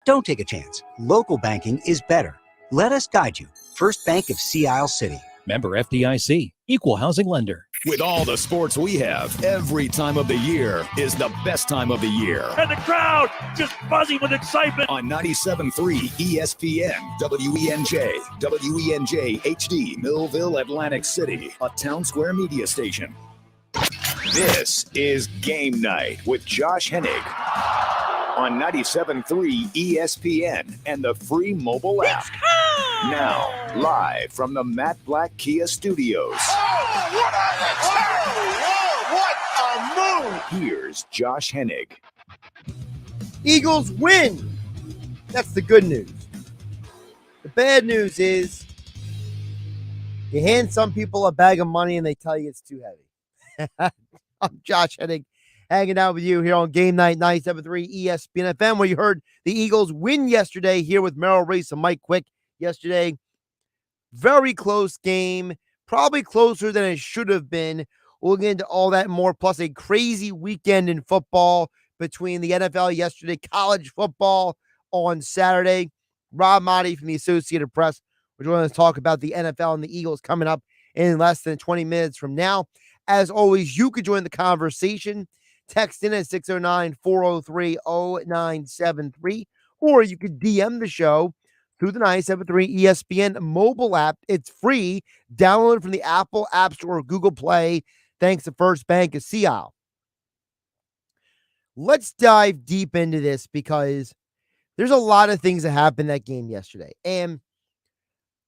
Don't take a chance. Local banking is better. Let us guide you. First Bank of Sea Isle City. Member FDIC, Equal Housing Lender. With all the sports we have, every time of the year is the best time of the year. And the crowd just buzzing with excitement. On 97.3 ESPN, WENJ, WENJ HD, Millville, Atlantic City, a Town Square media station. This is Game Night with Josh Hennig on 97.3 ESPN and the free mobile app. Now, live from the Matt Black Kia Studios. What a move! Here's Josh Hennig. Eagles win. That's the good news. The bad news is you hand some people a bag of money and they tell you it's too heavy. I'm Josh Hennig, hanging out with you here on Game Night 97.3 ESPN FM, where you heard the Eagles win yesterday here with Merrill Reese and Mike Quick yesterday. Very close game, probably closer than it should have been. We'll get into all that and more, plus a crazy weekend in football between the NFL yesterday, college football on Saturday. Rob Maaddi from the Associated Press. We're going to talk about the NFL and the Eagles coming up in less than 20 minutes from now. As always, you could join the conversation. Text in at 609-403-0973, or you could DM the show through the 97.3 ESPN mobile app. It's free. Download it from the Apple App Store or Google Play, thanks to First Bank of Sea Isle. Let's dive deep into this because there's a lot of things that happened that game yesterday. And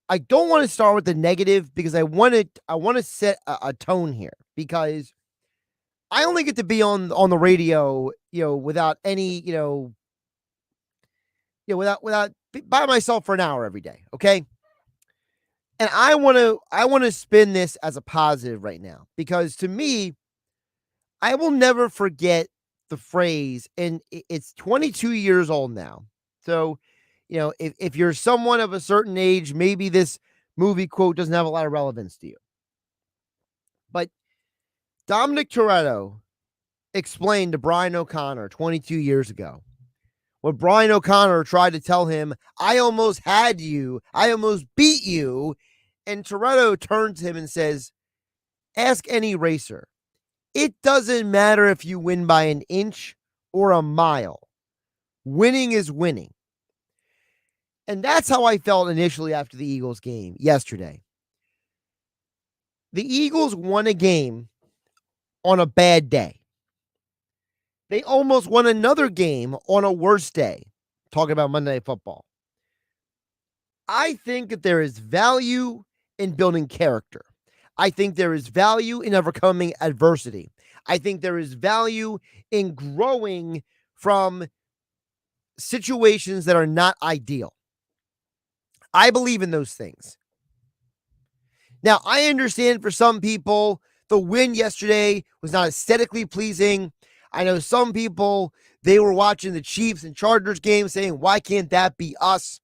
I don't want to start with the negative because I want to set a tone here, because I only get to be on the radio, without any, without by myself for an hour every day. Okay. And I want to spin this as a positive right now, because to me, I will never forget the phrase, and it's 22 years old now. So, if you're someone of a certain age, maybe this movie quote doesn't have a lot of relevance to you. But Dominic Toretto explained to Brian O'Connor 22 years ago when Brian O'Connor tried to tell him, I almost had you, I almost beat you. And Toretto turns to him and says, ask any racer. It doesn't matter if you win by an inch or a mile. Winning is winning. And that's how I felt initially after the Eagles game yesterday. The Eagles won a game on a bad day. They almost won another game on a worse day. Talking about Monday Night Football. I think that there is value in building character. I think there is value in overcoming adversity. I think there is value in growing from situations that are not ideal. I believe in those things. Now, I understand for some people, the win yesterday was not aesthetically pleasing. I know some people, they were watching the Chiefs and Chargers game saying, why can't that be us?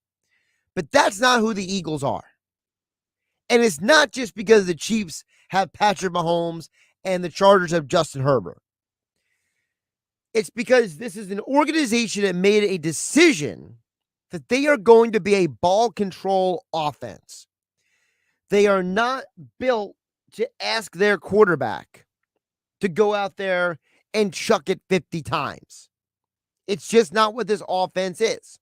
But that's not who the Eagles are. And it's not just because the Chiefs have Patrick Mahomes and the Chargers have Justin Herbert. It's because this is an organization that made a decision that they are going to be a ball control offense. They are not built to ask their quarterback to go out there and chuck it 50 times. It's just not what this offense is.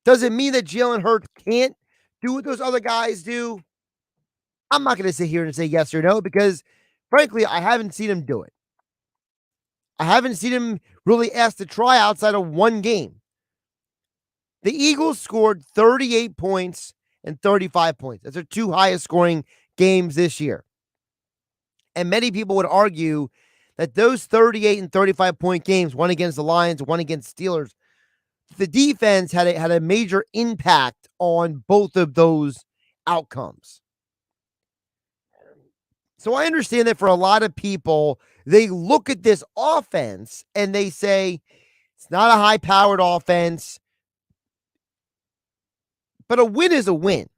Does it mean that Jalen Hurts can't do what those other guys do? I'm not going to sit here and say yes or no, because frankly, I haven't seen him do it. I haven't seen him really asked to try outside of one game. The Eagles scored 38 points and 35 points. That's their two highest scoring games this year. And many people would argue that those 38 and 35 point games, one against the Lions, one against Steelers, the defense had a major impact on both of those outcomes. So I understand that for a lot of people, they look at this offense and they say, it's not a high-powered offense, but a win is a win.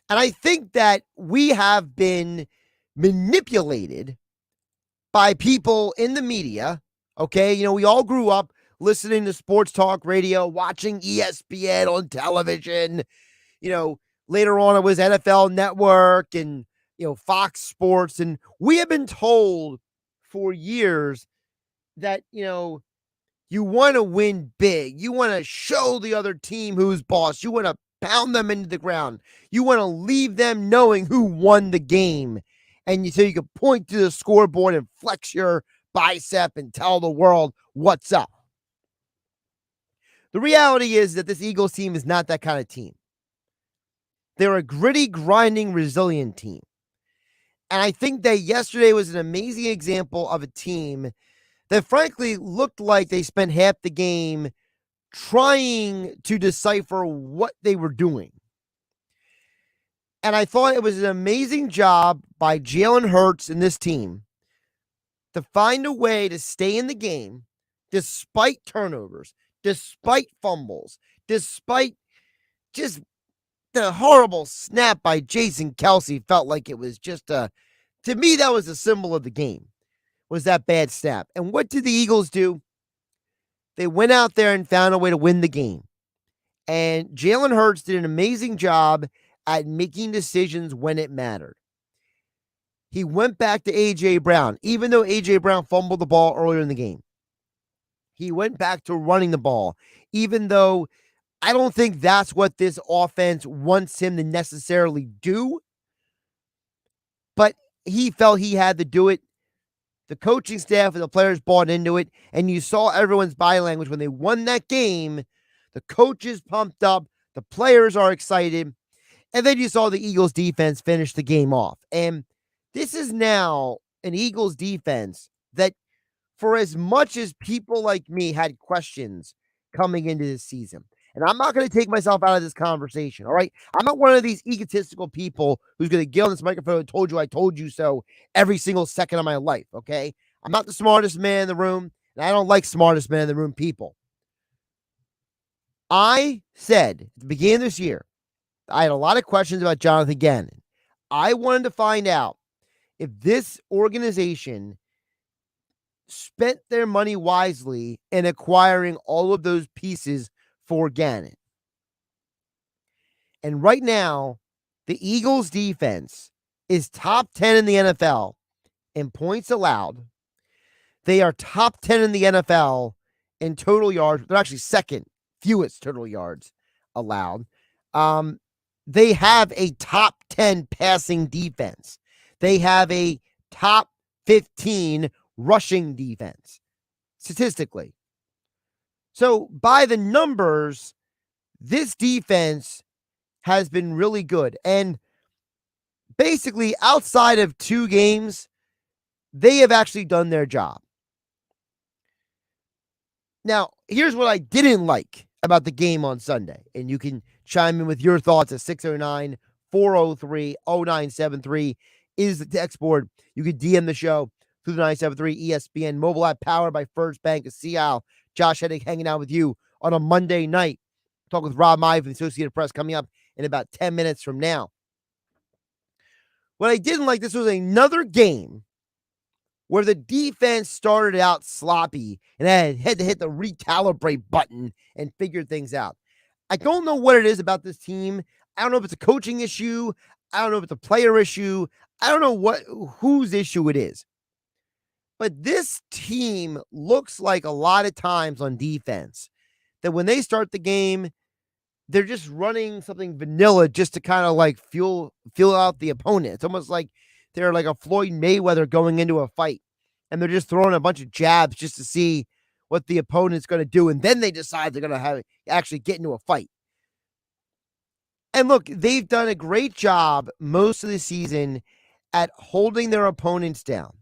And I think that we have been manipulated by people in the media. Okay, we all grew up listening to sports talk radio, watching ESPN on television. Later on it was NFL Network and, Fox Sports. And we have been told for years that, you want to win big. You want to show the other team who's boss. You want to pound them into the ground. You want to leave them knowing who won the game. And so you can point to the scoreboard and flex your bicep and tell the world what's up. The reality is that this Eagles team is not that kind of team. They're a gritty, grinding, resilient team. And I think that yesterday was an amazing example of a team that frankly looked like they spent half the game trying to decipher what they were doing. And I thought it was an amazing job by Jalen Hurts and this team to find a way to stay in the game despite turnovers, despite fumbles, despite just the horrible snap by Jason Kelce. Felt like it was just to me, that was a symbol of the game, was that bad snap. And what did the Eagles do? They went out there and found a way to win the game. And Jalen Hurts did an amazing job at making decisions when it mattered. He went back to A.J. Brown, even though A.J. Brown fumbled the ball earlier in the game. He went back to running the ball, even though I don't think that's what this offense wants him to necessarily do. But he felt he had to do it. The coaching staff and the players bought into it, and you saw everyone's body language when they won that game. The coaches pumped up, the players are excited, and then you saw the Eagles defense finish the game off. And this is now an Eagles defense that, for as much as people like me had questions coming into this season, and I'm not going to take myself out of this conversation, all right? I'm not one of these egotistical people who's going to get on this microphone and told you I told you so every single second of my life, okay? I'm not the smartest man in the room, and I don't like smartest man in the room people. I said at the beginning of this year, I had a lot of questions about Jonathan Gannon. I wanted to find out if this organization spent their money wisely in acquiring all of those pieces for Gannon. And right now, the Eagles defense is top 10 in the NFL in points allowed. They are top 10 in the NFL in total yards. They're actually second fewest total yards allowed. They have a top 10 passing defense. They have a top 15 rushing defense statistically. So by the numbers, this defense has been really good. And basically outside of 2 games, they have actually done their job. Now, here's what I didn't like about the game on Sunday. And you can chime in with your thoughts at 609-403-0973 is the text board. You can DM the show through the 973 ESPN mobile app powered by First Bank of Seattle. Josh Hennig hanging out with you on a Monday night. Talk with Rob Maaddi from the Associated Press coming up in about 10 minutes from now. What I didn't like, this was another game where the defense started out sloppy and had to hit the recalibrate button and figure things out. I don't know what it is about this team. I don't know if it's a coaching issue. I don't know if it's a player issue. I don't know whose issue it is. But this team looks like a lot of times on defense that when they start the game, they're just running something vanilla just to kind of like feel out the opponent. It's almost like they're like a Floyd Mayweather going into a fight, and they're just throwing a bunch of jabs just to see what the opponent's going to do, and then they decide they're going to actually get into a fight. And look, they've done a great job most of the season at holding their opponents down.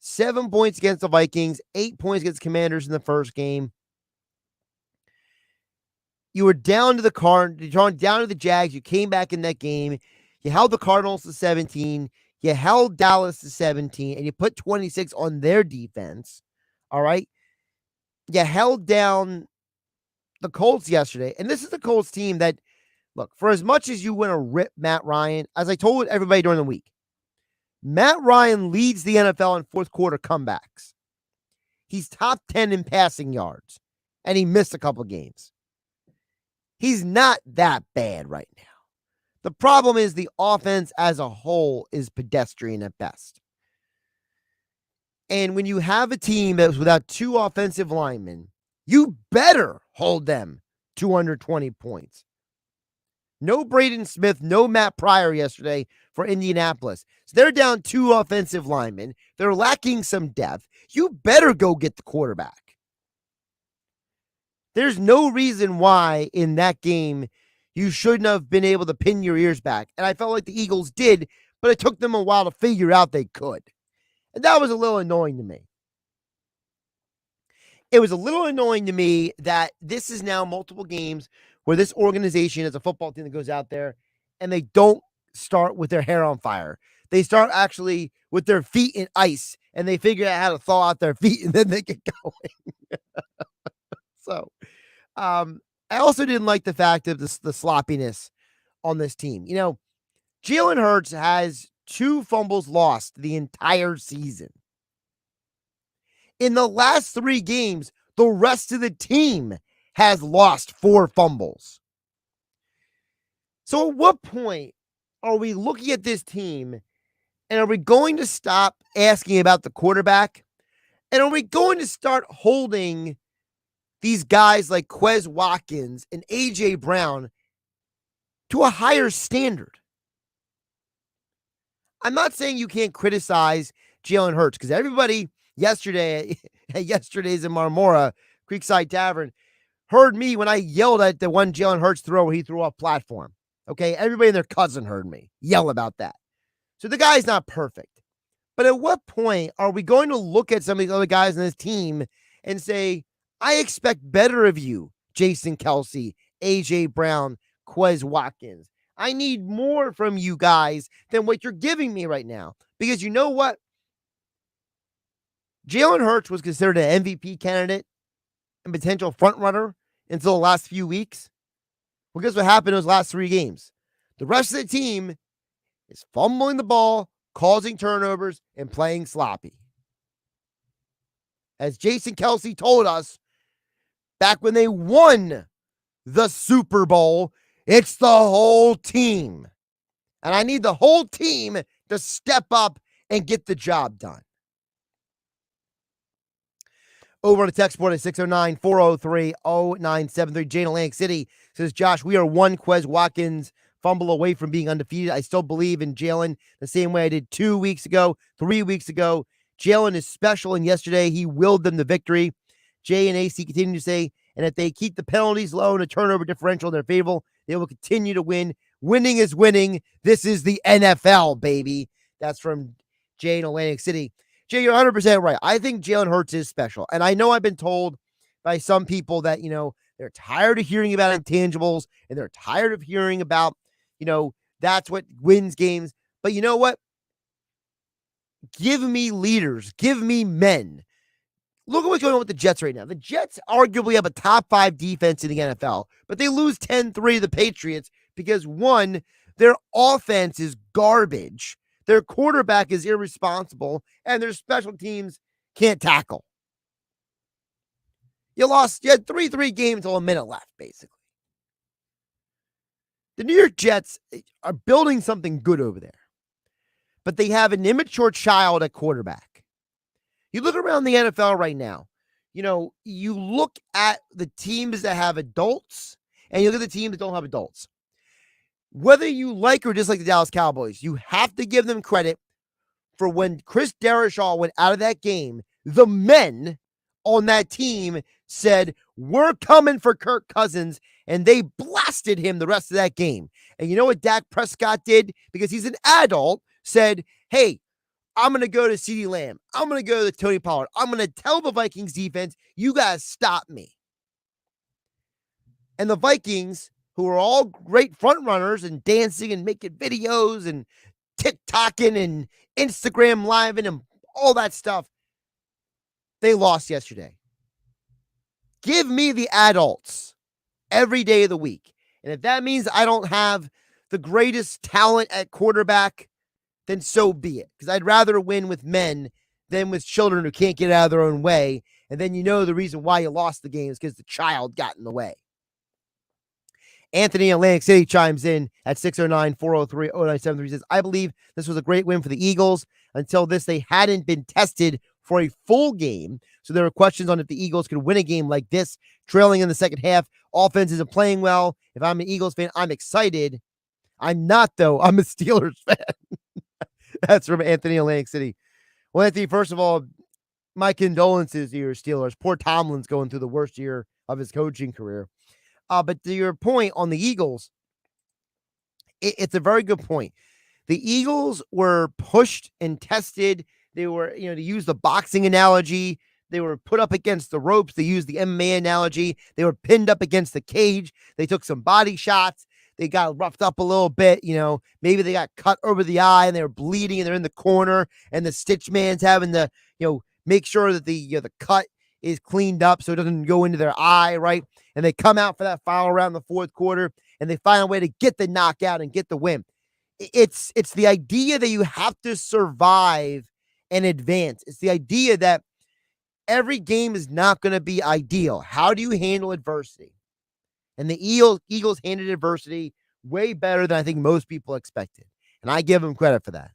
7 points against the Vikings, 8 points against the Commanders in the first game. You were down to down to the Jags. You came back in that game. You held the Cardinals to 17. You held Dallas to 17, and you put 26 on their defense. All right. You held down the Colts yesterday, and this is the Colts team that, look, for as much as you want to rip Matt Ryan, as I told everybody during the week, Matt Ryan leads the NFL in fourth quarter comebacks. He's top 10 in passing yards. and he missed a couple games. He's not that bad right now. The problem is the offense as a whole is pedestrian at best. And when you have a team that's without 2 offensive linemen, you better hold them to under 20 points. No Braden Smith, no Matt Pryor yesterday for Indianapolis. So they're down 2 offensive linemen. They're lacking some depth. You better go get the quarterback. There's no reason why in that game you shouldn't have been able to pin your ears back. And I felt like the Eagles did, but it took them a while to figure out they could. And that was a little annoying to me. It was a little annoying to me that this is now multiple games where this organization is a football team that goes out there and they don't start with their hair on fire. They start actually with their feet in ice and they figure out how to thaw out their feet and then they get going. So, I also didn't like the fact of the sloppiness on this team. You know, Jalen Hurts has 2 fumbles lost the entire season. In the last 3 games, the rest of the team has lost 4 fumbles. So at what point are we looking at this team and are we going to stop asking about the quarterback? And are we going to start holding these guys like Quez Watkins and A.J. Brown to a higher standard? I'm not saying you can't criticize Jalen Hurts because everybody yesterday at yesterday's in Marmora, Creekside Tavern, heard me when I yelled at the one Jalen Hurts throw where he threw off platform. Okay, everybody and their cousin heard me yell about that. So the guy's not perfect. But at what point are we going to look at some of these other guys in this team and say, I expect better of you, Jason Kelsey, A.J. Brown, Quez Watkins. I need more from you guys than what you're giving me right now. Because you know what? Jalen Hurts was considered an MVP candidate and potential frontrunner until the last few weeks. Well, guess what happened in those last 3 games? The rest of the team is fumbling the ball, causing turnovers, and playing sloppy. As Jason Kelsey told us back when they won the Super Bowl, it's the whole team. And I need the whole team to step up and get the job done. Over on the text board at 609-403-0973. Jane Atlantic City says, Josh, we are 1 Quez Watkins fumble away from being undefeated. I still believe in Jalen the same way I did 2 weeks ago, 3 weeks ago. Jalen is special, and yesterday he willed them the victory. Jay and AC continue to say, and if they keep the penalties low and a turnover differential in their favor, they will continue to win. Winning is winning. This is the NFL, baby. That's from Jay in Atlantic City. Jay, you're 100% right. I think Jalen Hurts is special. And I know I've been told by some people that, they're tired of hearing about intangibles and they're tired of hearing about, that's what wins games. But you know what? Give me leaders. Give me men. Look at what's going on with the Jets right now. The Jets arguably have a top 5 defense in the NFL, but they lose 10-3 to the Patriots because, one, their offense is garbage. Their quarterback is irresponsible, and their special teams can't tackle. You had 3 games till a minute left, basically. The New York Jets are building something good over there, but they have an immature child at quarterback. You look around the NFL right now, you look at the teams that have adults, and you look at the teams that don't have adults. Whether you like or dislike the Dallas Cowboys, you have to give them credit for when Chris Darrishaw went out of that game, the men on that team said, we're coming for Kirk Cousins, and they blasted him the rest of that game. And you know what Dak Prescott did? Because he's an adult, said, hey, I'm going to go to CeeDee Lamb. I'm going to go to Tony Pollard. I'm going to tell the Vikings defense, you guys stop me. And the Vikings, who are all great front runners and dancing and making videos and TikToking and Instagram living and all that stuff, they lost yesterday. Give me the adults every day of the week. And if that means I don't have the greatest talent at quarterback, then so be it. Because I'd rather win with men than with children who can't get out of their own way And then you know the reason why you lost the game is because the child got in the way. Anthony in Atlantic City chimes in at 609-403-0973. He says, I believe this was a great win for the Eagles. Until this, they hadn't been tested for a full game. So there were questions on if the Eagles could win a game like this, trailing in the second half. Offense isn't playing well. If I'm an Eagles fan, I'm excited. I'm not, though. I'm a Steelers fan. That's from Anthony in Atlantic City. Well, Anthony, first of all, my condolences to your Steelers. Poor Tomlin's going through the worst year of his coaching career. But to your point on the Eagles, it's a very good point. The Eagles were pushed and tested. They were, to use the boxing analogy, they were put up against the ropes. They used the MMA analogy. They were pinned up against the cage. They took some body shots. They got roughed up a little bit. Maybe they got cut over the eye and they were bleeding and they're in the corner and the stitch man's having to, make sure that the cut is cleaned up so it doesn't go into their eye, right? And they come out for that foul around the fourth quarter and they find a way to get the knockout and get the win. It's the idea that you have to survive and advance. It's the idea that every game is not going to be ideal. How do you handle adversity? And the Eagles handled adversity way better than I think most people expected. And I give them credit for that.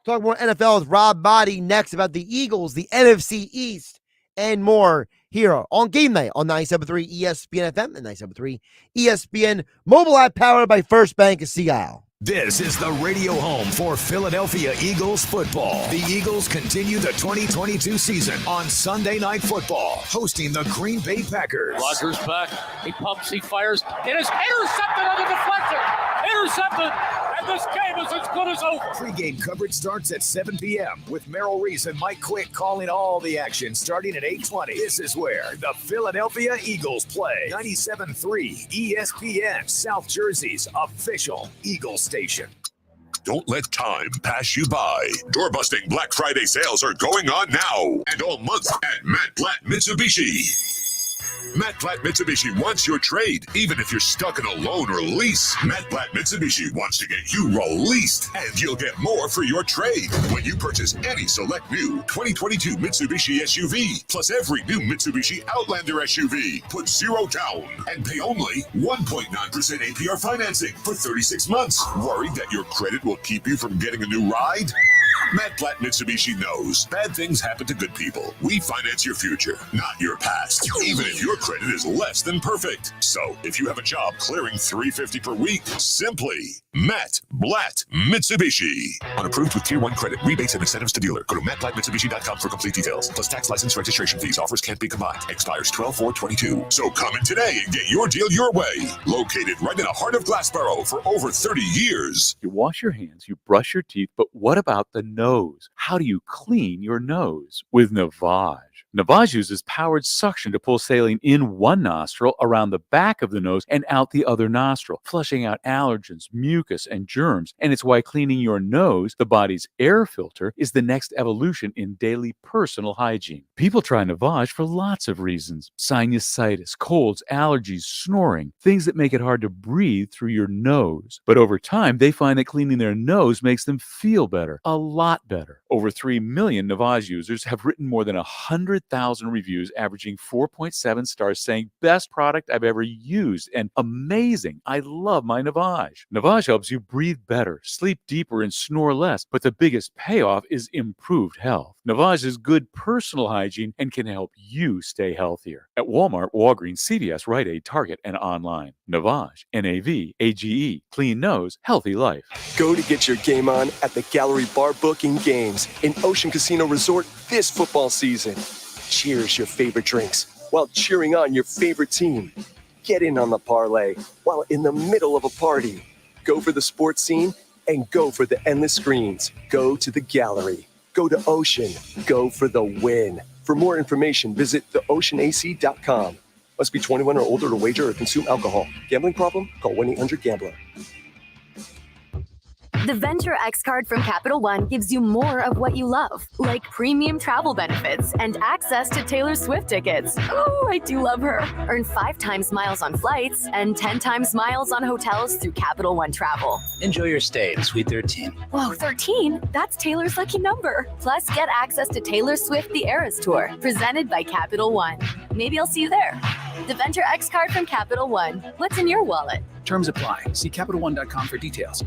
Talk more NFL with Rob Maaddi next about the Eagles, the NFC East, and more here on Game Night on 97.3 ESPN FM and 97.3 ESPN mobile app powered by First Bank of Sea Isle. This is the radio home for Philadelphia Eagles football. The Eagles continue the 2022 season on Sunday Night Football, hosting the Green Bay Packers. Rodgers back. He pumps, he fires. It is intercepted on the deflection. Intercepted. And this game is as good as over. Pre-game coverage starts at 7 p.m. with Merrill Reese and Mike Quick calling all the action starting at 8:20. This is where the Philadelphia Eagles play. 97.3 ESPN, South Jersey's official Eagles station. Don't let time pass you by. Door-busting Black Friday sales are going on now and all month at Matt Platt Mitsubishi. Matt Platt Mitsubishi wants your trade, even if you're stuck in a loan or lease. Matt Platt Mitsubishi wants to get you released, and you'll get more for your trade when you purchase any select new 2022 Mitsubishi SUV, plus every new Mitsubishi Outlander SUV. Put zero down and pay only 1.9% APR financing for 36 months. Worried that your credit will keep you from getting a new ride? Matt Platt Mitsubishi knows bad things happen to good people. We finance your future, not your past, even if your credit is less than perfect. So if you have a job clearing $350 per week, simply Matt Platt Mitsubishi. Unapproved with Tier 1 credit. Rebates and incentives to dealer. Go to mattplattmitsubishi.com for complete details. Plus tax, license, registration fees. Offers can't be combined. Expires 12/4/22. So come in today and get your deal your way. Located right in the heart of Glassboro for over 30 years. You wash your hands, you brush your teeth, but what about the nose? How do you clean your nose? With Navage. Navage uses powered suction to pull saline in one nostril, around the back of the nose, and out the other nostril, flushing out allergens, mucus, and germs. And it's why cleaning your nose, the body's air filter, is the next evolution in daily personal hygiene. People try Navage for lots of reasons. Sinusitis, colds, allergies, snoring, things that make it hard to breathe through your nose. But over time, they find that cleaning their nose makes them feel better, a lot better. Over 3 million Navage users have written more than 100,000 reviews, averaging 4.7 stars, saying, best product I've ever used, and amazing. I love my Navage. Navage helps you breathe better, sleep deeper, and snore less, but the biggest payoff is improved health. Navage is good personal hygiene and can help you stay healthier. At Walmart, Walgreens, CVS, Rite Aid, Target, and online. Navage, N-A-V-A-G-E. Clean nose, healthy life. Go to get your game on at the Gallery Bar Booking Games in Ocean Casino Resort this football season. Cheers your favorite drinks while cheering on your favorite team. Get in on the parlay while in the middle of a party. Go for the sports scene and go for the endless screens. Go to the Gallery. Go to Ocean. Go for the win. For more information, visit theoceanac.com. Must be 21 or older to wager or consume alcohol. Gambling problem? Call 1-800-GAMBLER. The Venture X card from Capital One gives you more of what you love, like premium travel benefits and access to Taylor Swift tickets. Oh, I do love her. Earn 5 times miles on flights and 10 times miles on hotels through Capital One Travel. Enjoy your stay in Suite 13. Whoa, 13? That's Taylor's lucky number. Plus, get access to Taylor Swift The Eras Tour, presented by Capital One. Maybe I'll see you there. The Venture X card from Capital One. What's in your wallet? Terms apply. See CapitalOne.com for details.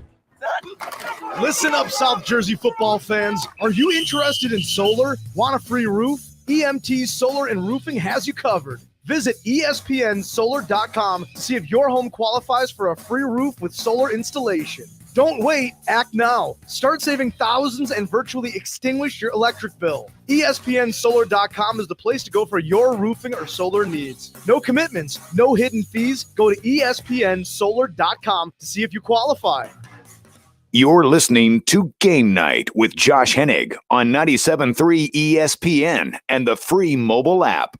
Listen up, South Jersey football fans. Are you interested in solar? Want a free roof? EMT Solar and Roofing has you covered. Visit espnsolar.com to see if your home qualifies for a free roof with solar installation. Don't wait, act now. Start saving thousands and virtually extinguish your electric bill. espnsolar.com is the place to go for your roofing or solar needs. No commitments, no hidden fees. Go to espnsolar.com to see if you qualify. You're listening to Game Night with Josh Hennig on 97.3 ESPN and the free mobile app.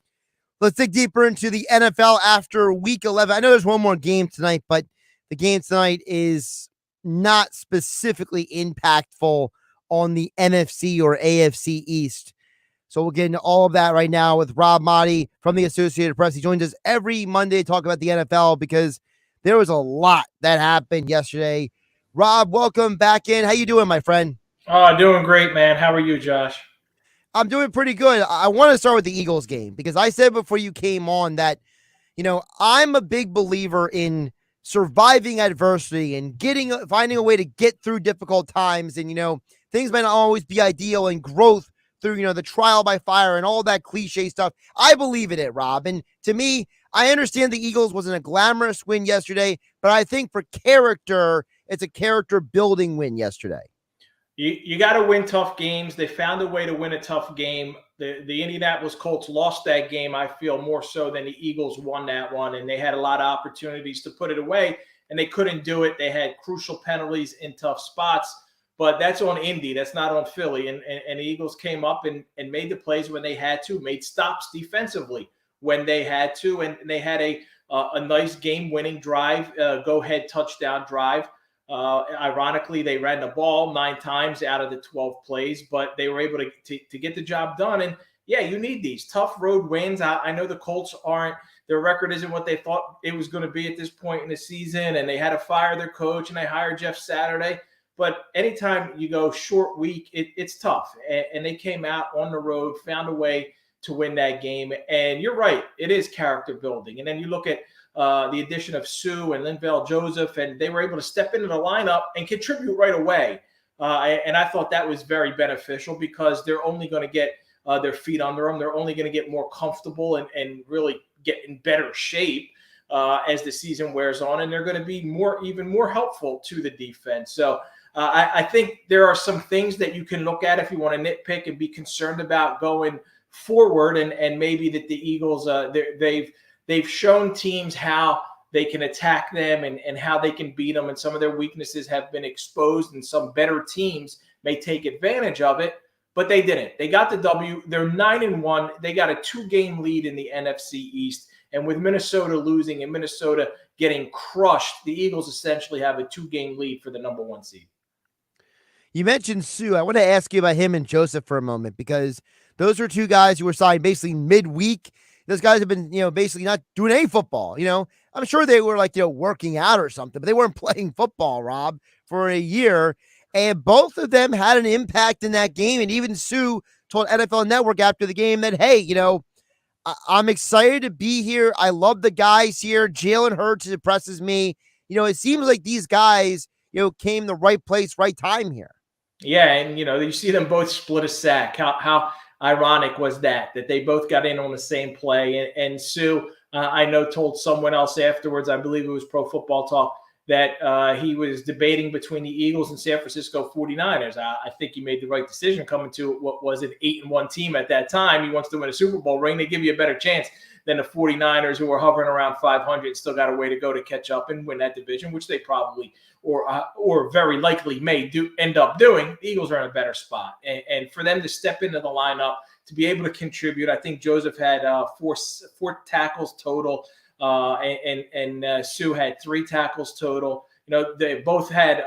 Let's dig deeper into the NFL after Week 11. I know there's one more game tonight, but the game tonight is not specifically impactful on the NFC or AFC East. So we'll get into all of that right now with Rob Maaddi from the Associated Press. He joins us every Monday to talk about the NFL because there was a lot that happened yesterday. Rob, welcome back in. How you doing, my friend? Doing great, man. How are you, Josh? I'm doing pretty good. I want to start with the Eagles game because I said before you came on that, I'm a big believer in surviving adversity and finding a way to get through difficult times. And, things might not always be ideal, and growth through, the trial by fire and all that cliche stuff. I believe in it, Rob. And to me, I understand the Eagles wasn't a glamorous win yesterday, but I think for character, it's a character building win yesterday. You got to win tough games. They found a way to win a tough game. The Indianapolis Colts lost that game, I feel, more so than the Eagles won that one, and they had a lot of opportunities to put it away, and they couldn't do it. They had crucial penalties in tough spots, but that's on Indy. That's not on Philly, and the Eagles came up and made the plays when they had to, made stops defensively when they had to, and they had a nice game-winning drive, go-ahead touchdown drive. Ironically, they ran the ball 9 times out of the 12 plays, but they were able to get the job done. And yeah, you need these tough road wins. I know the Colts their record isn't what they thought it was going to be at this point in the season, and they had to fire their coach and they hired Jeff Saturday. But anytime you go short week, it's tough. And they came out on the road, found a way to win that game. And you're right, it is character building. And then you look at the addition of Sue and Linval Joseph, and they were able to step into the lineup and contribute right away. And I thought that was very beneficial because they're only going to get their feet under them. They're only going to get more comfortable and really get in better shape as the season wears on. And they're going to be even more helpful to the defense. So I think there are some things that you can look at if you want to nitpick and be concerned about going forward. And maybe that the Eagles, they've shown teams how they can attack them and how they can beat them. And some of their weaknesses have been exposed, and some better teams may take advantage of it, but they didn't. They got the W. They're 9-1. They got a 2-game lead in the NFC East. And with Minnesota losing and Minnesota getting crushed, the Eagles essentially have a 2-game lead for the number 1 seed. You mentioned Sue. I want to ask you about him and Joseph for a moment, because those are 2 guys who were signed basically midweek. Those guys have been, basically not doing any football. I'm sure they were working out or something, but they weren't playing football, Rob, for a year. And both of them had an impact in that game. And even Sue told NFL Network after the game that, hey, I'm excited to be here. I love the guys here. Jalen Hurts impresses me. It seems like these guys, came the right place, right time here. Yeah, and, you see them both split a sack. How ironic was that they both got in on the same play. And Sue, I know, told someone else afterwards, I believe it was Pro Football Talk, that he was debating between the Eagles and San Francisco 49ers. I think he made the right decision coming to what was an 8-1 team at that time. He wants to win a Super Bowl ring. They give you a better chance than the 49ers, who are hovering around 500, still got a way to go to catch up and win that division, which they probably or very likely may end up doing. The Eagles are in a better spot. And for them to step into the lineup, to be able to contribute, I think Joseph had 4 tackles total, and Sue had 3 tackles total. they both had,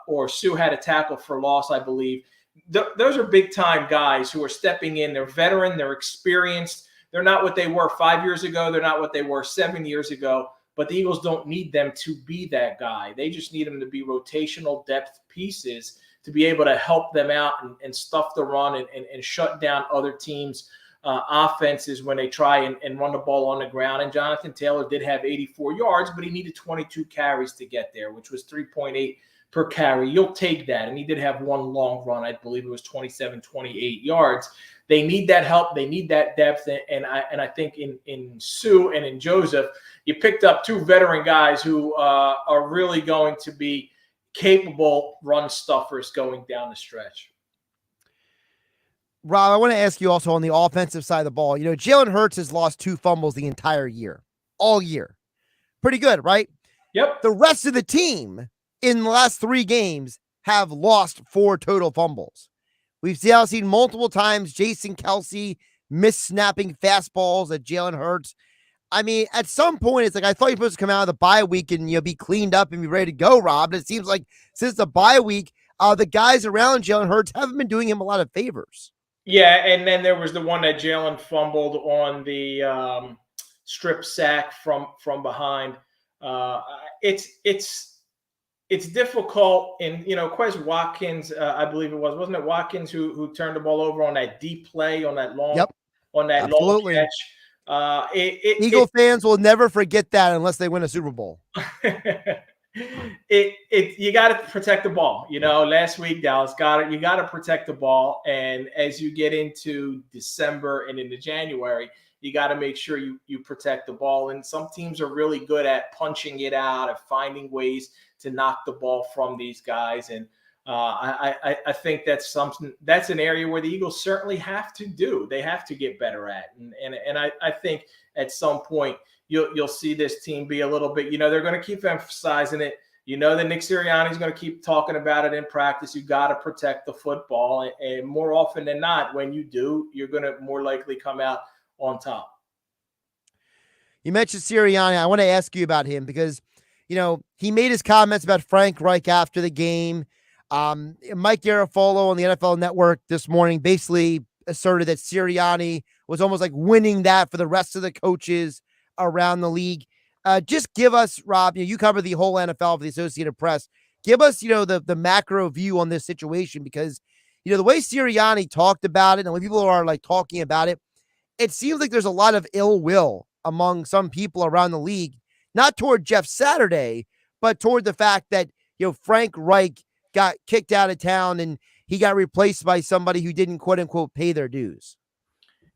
or Sue had a tackle for loss, I believe. Those are big time guys who are stepping in. They're veteran, they're experienced. They're not what they were 5 years ago. They're not what they were 7 years ago. But the Eagles don't need them to be that guy. They just need them to be rotational depth pieces to be able to help them out and stuff the run and shut down other teams' offenses when they try and run the ball on the ground. And Jonathan Taylor did have 84 yards, but he needed 22 carries to get there, which was 3.8 per carry. You'll take that. And he did have one long run. I believe it was 27, 28 yards. They need that help. They need that depth. And I think in Sue and in Joseph, you picked up two veteran guys who are really going to be capable run stuffers going down the stretch. Rob, I want to ask you also on the offensive side of the ball. Jalen Hurts has lost 2 fumbles the entire year, all year. Pretty good, right? Yep. The rest of the team in the last 3 games have lost 4 total fumbles. We've now seen multiple times Jason Kelsey miss-snapping fastballs at Jalen Hurts. I mean, at some point, it's like I thought you were supposed to come out of the bye week and be cleaned up and be ready to go, Rob. And it seems like since the bye week, the guys around Jalen Hurts haven't been doing him a lot of favors. Yeah, and then there was the one that Jalen fumbled on the strip sack from behind. It's difficult, and Quez Watkins, I believe it wasn't it Watkins who turned the ball over on that deep play on that long, long catch. Eagle fans will never forget that unless they win a Super Bowl. You got to protect the ball. Last week Dallas you got to protect the ball, and as you get into December and into January, you got to make sure you protect the ball. And some teams are really good at punching it out, of finding ways to knock the ball from these guys. And I think that's an area where the Eagles certainly have to do. They have to get better at. And I think at some point you'll see this team be a little bit, they're going to keep emphasizing it. That Nick Sirianni is going to keep talking about it in practice. You got to protect the football. And more often than not, when you do, you're going to more likely come out on top. You mentioned Sirianni. I want to ask you about him because, he made his comments about Frank Reich after the game. Mike Garafolo on the NFL Network this morning basically asserted that Sirianni was almost like winning that for the rest of the coaches around the league. Just give us, Rob, you cover the whole NFL for the Associated Press. Give us, the macro view on this situation because, the way Sirianni talked about it and when people are like talking about it, it seems like there's a lot of ill will among some people around the league, not toward Jeff Saturday, but toward the fact that, Frank Reich got kicked out of town and he got replaced by somebody who didn't quote unquote pay their dues.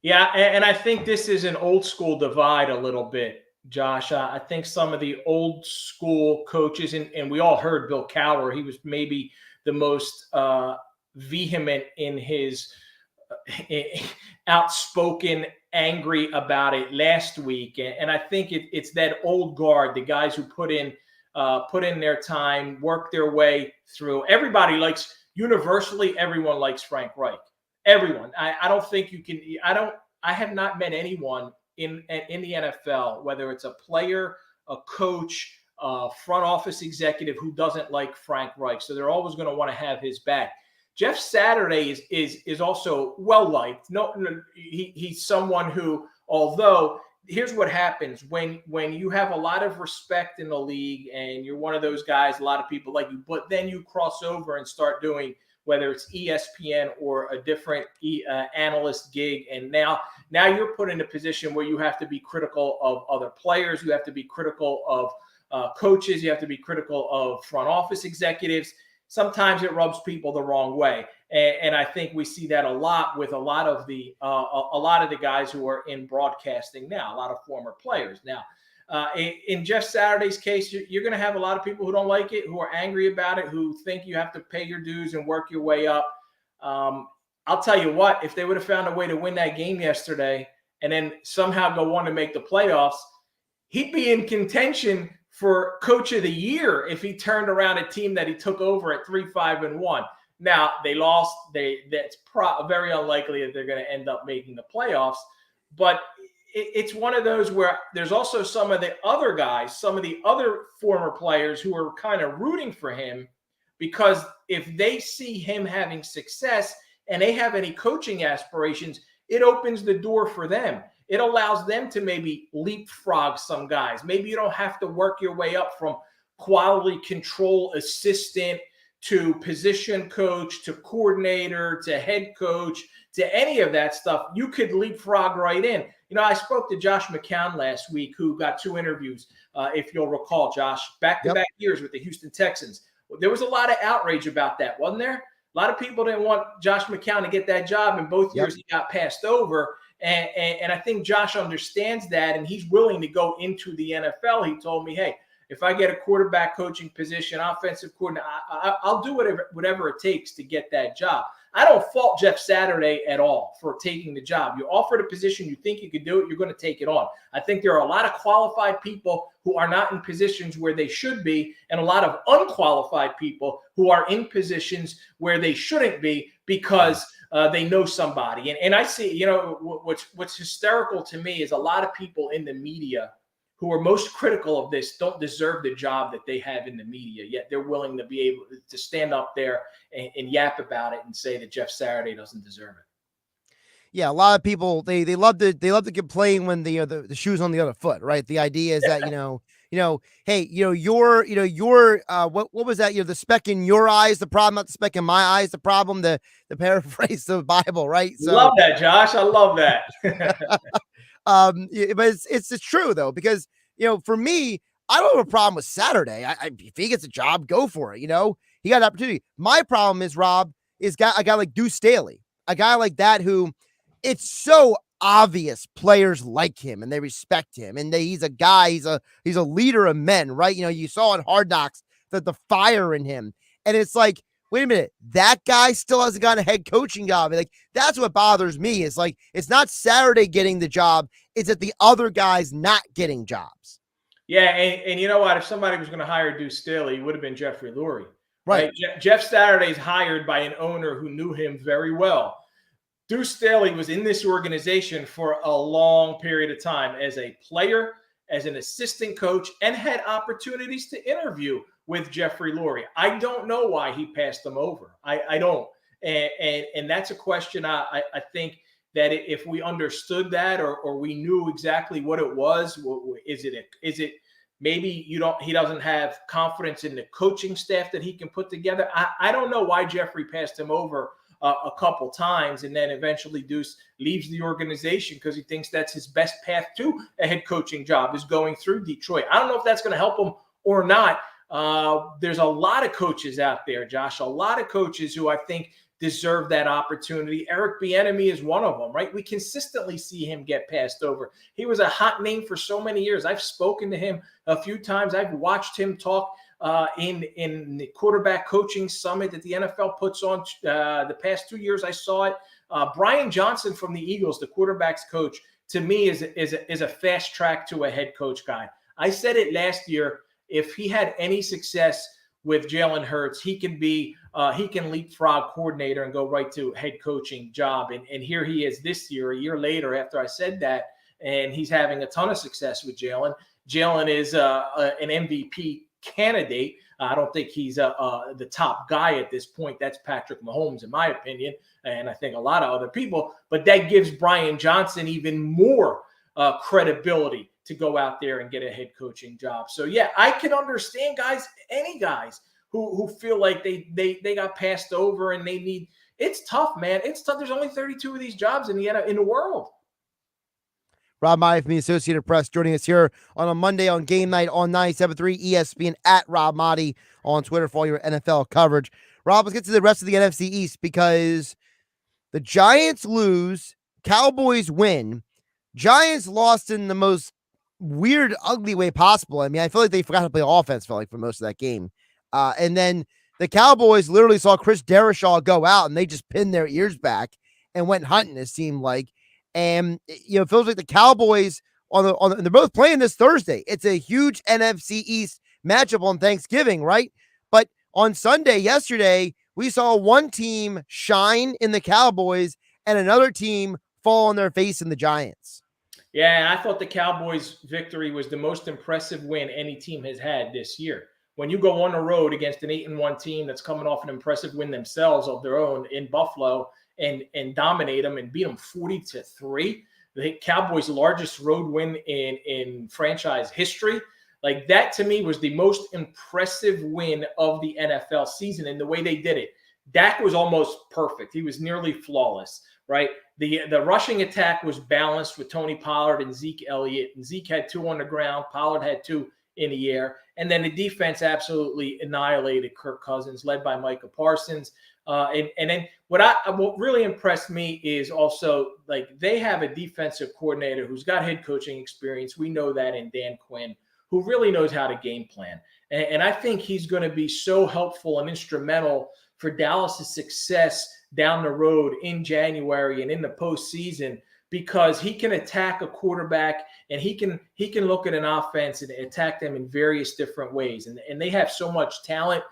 Yeah. And I think this is an old school divide a little bit, Josh. I think some of the old school coaches, and we all heard Bill Cowher, he was maybe the most vehement in his outspoken, angry about it last week. And I think it's that old guard, the guys who put in their time, work their way through. Universally, everyone likes Frank Reich. Everyone. I don't think you can, I have not met anyone in the NFL, whether it's a player, a coach, a front office executive who doesn't like Frank Reich. So they're always going to want to have his back. Jeff Saturday is also well liked. No, he's someone who, although here's what happens when you have a lot of respect in the league and you're one of those guys, a lot of people like you, but then you cross over and start doing whether it's ESPN or a different analyst gig, and now you're put in a position where you have to be critical of other players, you have to be critical of coaches, you have to be critical of front office executives. Sometimes it rubs people the wrong way, and I think we see that a lot with a lot of the guys who are in broadcasting now, a lot of former players. Now, in Jeff Saturday's case, you're going to have a lot of people who don't like it, who are angry about it, who think you have to pay your dues and work your way up. I'll tell you what, if they would have found a way to win that game yesterday and then somehow go on to make the playoffs, he'd be in contention for Coach of the Year if he turned around a team that he took over at 3-5-1. Now, they lost. That's very unlikely that they're going to end up making the playoffs. But it's one of those where there's also some of the other guys, some of the other former players who are kind of rooting for him, because if they see him having success and they have any coaching aspirations, it opens the door for them. It allows them to maybe leapfrog some guys. Maybe you don't have to work your way up from quality control assistant to position coach to coordinator to head coach to any of that stuff. You could leapfrog right in. I spoke to Josh McCown last week, who got 2 interviews, if you'll recall, Josh, back-to-back years with the Houston Texans. There was a lot of outrage about that, wasn't there? A lot of people didn't want Josh McCown to get that job, and both years he got passed over. And I think Josh understands that, and he's willing to go into the NFL. He told me, hey, if I get a quarterback coaching position, offensive coordinator, I'll do whatever it takes to get that job. I don't fault Jeff Saturday at all for taking the job. You're offered a position, you think you can do it, you're going to take it on. I think there are a lot of qualified people who are not in positions where they should be, and a lot of unqualified people who are in positions where they shouldn't be because they know somebody. And I see, what's hysterical to me is a lot of people in the media who are most critical of this don't deserve the job that they have in the media, yet they're willing to be able to stand up there and yap about it and say that Jeff Saturday doesn't deserve it. Yeah, a lot of people they love to complain when the shoe's on the other foot, right? The idea is that hey, your what was that? The speck in your eye is the problem, not the speck in my eye is the problem. The paraphrase the Bible, right? So love that, Josh. I love that. But it's true though, because for me, I don't have a problem with Saturday. If he gets a job, go for it. He got an opportunity. My problem is, Rob, is a guy like Deuce Staley, a guy like that who it's so obvious players like him and they respect him, and he's a guy, he's a leader of men, right? You saw in Hard Knocks that the fire in him, and it's like, wait a minute, that guy still hasn't gotten a head coaching job. Like, that's what bothers me. It's like, it's not Saturday getting the job, it's that the other guys not getting jobs. Yeah, and you know what? If somebody was going to hire Deuce Staley, it would have been Jeffrey Lurie. Right. Jeff Saturday's hired by an owner who knew him very well. Deuce Staley was in this organization for a long period of time as a player, as an assistant coach, and had opportunities to interview with Jeffrey Lurie. I don't know why he passed him over. I don't. And that's a question I think that if we understood that or we knew exactly what it was, is it maybe he doesn't have confidence in the coaching staff that he can put together? I don't know why Jeffrey passed him over a couple times, and then eventually Deuce leaves the organization because he thinks that's his best path to a head coaching job, is going through Detroit. I don't know if that's going to help him or not. There's a lot of coaches out there, Josh, a lot of coaches who I think deserve that opportunity. Eric Bieniemy is one of them, right? We consistently see him get passed over. He was a hot name for so many years. I've spoken to him a few times. I've watched him talk in the quarterback coaching summit that the NFL puts on the past 2 years. I saw it. Brian Johnson from the Eagles, the quarterback's coach, to me is a fast track to a head coach guy. I said it last year. If he had any success with Jalen Hurts, he can leapfrog coordinator and go right to head coaching job. And here he is this year, a year later after I said that, and he's having a ton of success with Jalen. Jalen is an MVP candidate. I don't think he's the top guy at this point. That's Patrick Mahomes, in my opinion, and I think a lot of other people. But that gives Brian Johnson even more credibility to go out there and get a head coaching job. So, yeah, I can understand any guys who feel like they got passed over and they need – it's tough, man. It's tough. There's only 32 of these jobs in the world. Rob Maaddi from the Associated Press joining us here on a Monday on Game Night on 97.3 ESPN, at Rob Maaddi on Twitter for all your NFL coverage. Rob, let's get to the rest of the NFC East, because the Giants lose, Cowboys win. Giants lost in the most weird, ugly way possible. I mean, I feel like they forgot to play offense for most of that game. And then the Cowboys literally saw Chris Derrishaw go out and they just pinned their ears back and went hunting, it seemed like. And, it feels like the Cowboys they're both playing this Thursday. It's a huge NFC East matchup on Thanksgiving, right? But on Sunday, yesterday, we saw one team shine in the Cowboys and another team fall on their face in the Giants. Yeah, I thought the Cowboys' victory was the most impressive win any team has had this year. When you go on the road against an 8-1 team that's coming off an impressive win themselves of their own in Buffalo and dominate them and beat them 40-3, the Cowboys' largest road win in franchise history. Like, that to me was the most impressive win of the NFL season, and the way they did it. Dak was almost perfect. He was nearly flawless, right? The rushing attack was balanced with Tony Pollard and Zeke Elliott. And Zeke had 2 on the ground. Pollard had 2 in the air. And then the defense absolutely annihilated Kirk Cousins, led by Micah Parsons. And then what really impressed me is also, like, they have a defensive coordinator who's got head coaching experience. We know that in Dan Quinn, who really knows how to game plan. And I think he's going to be so helpful and instrumental for Dallas' success down the road in January and in the postseason, because he can attack a quarterback and he can look at an offense and attack them in various different ways. And they have so much talent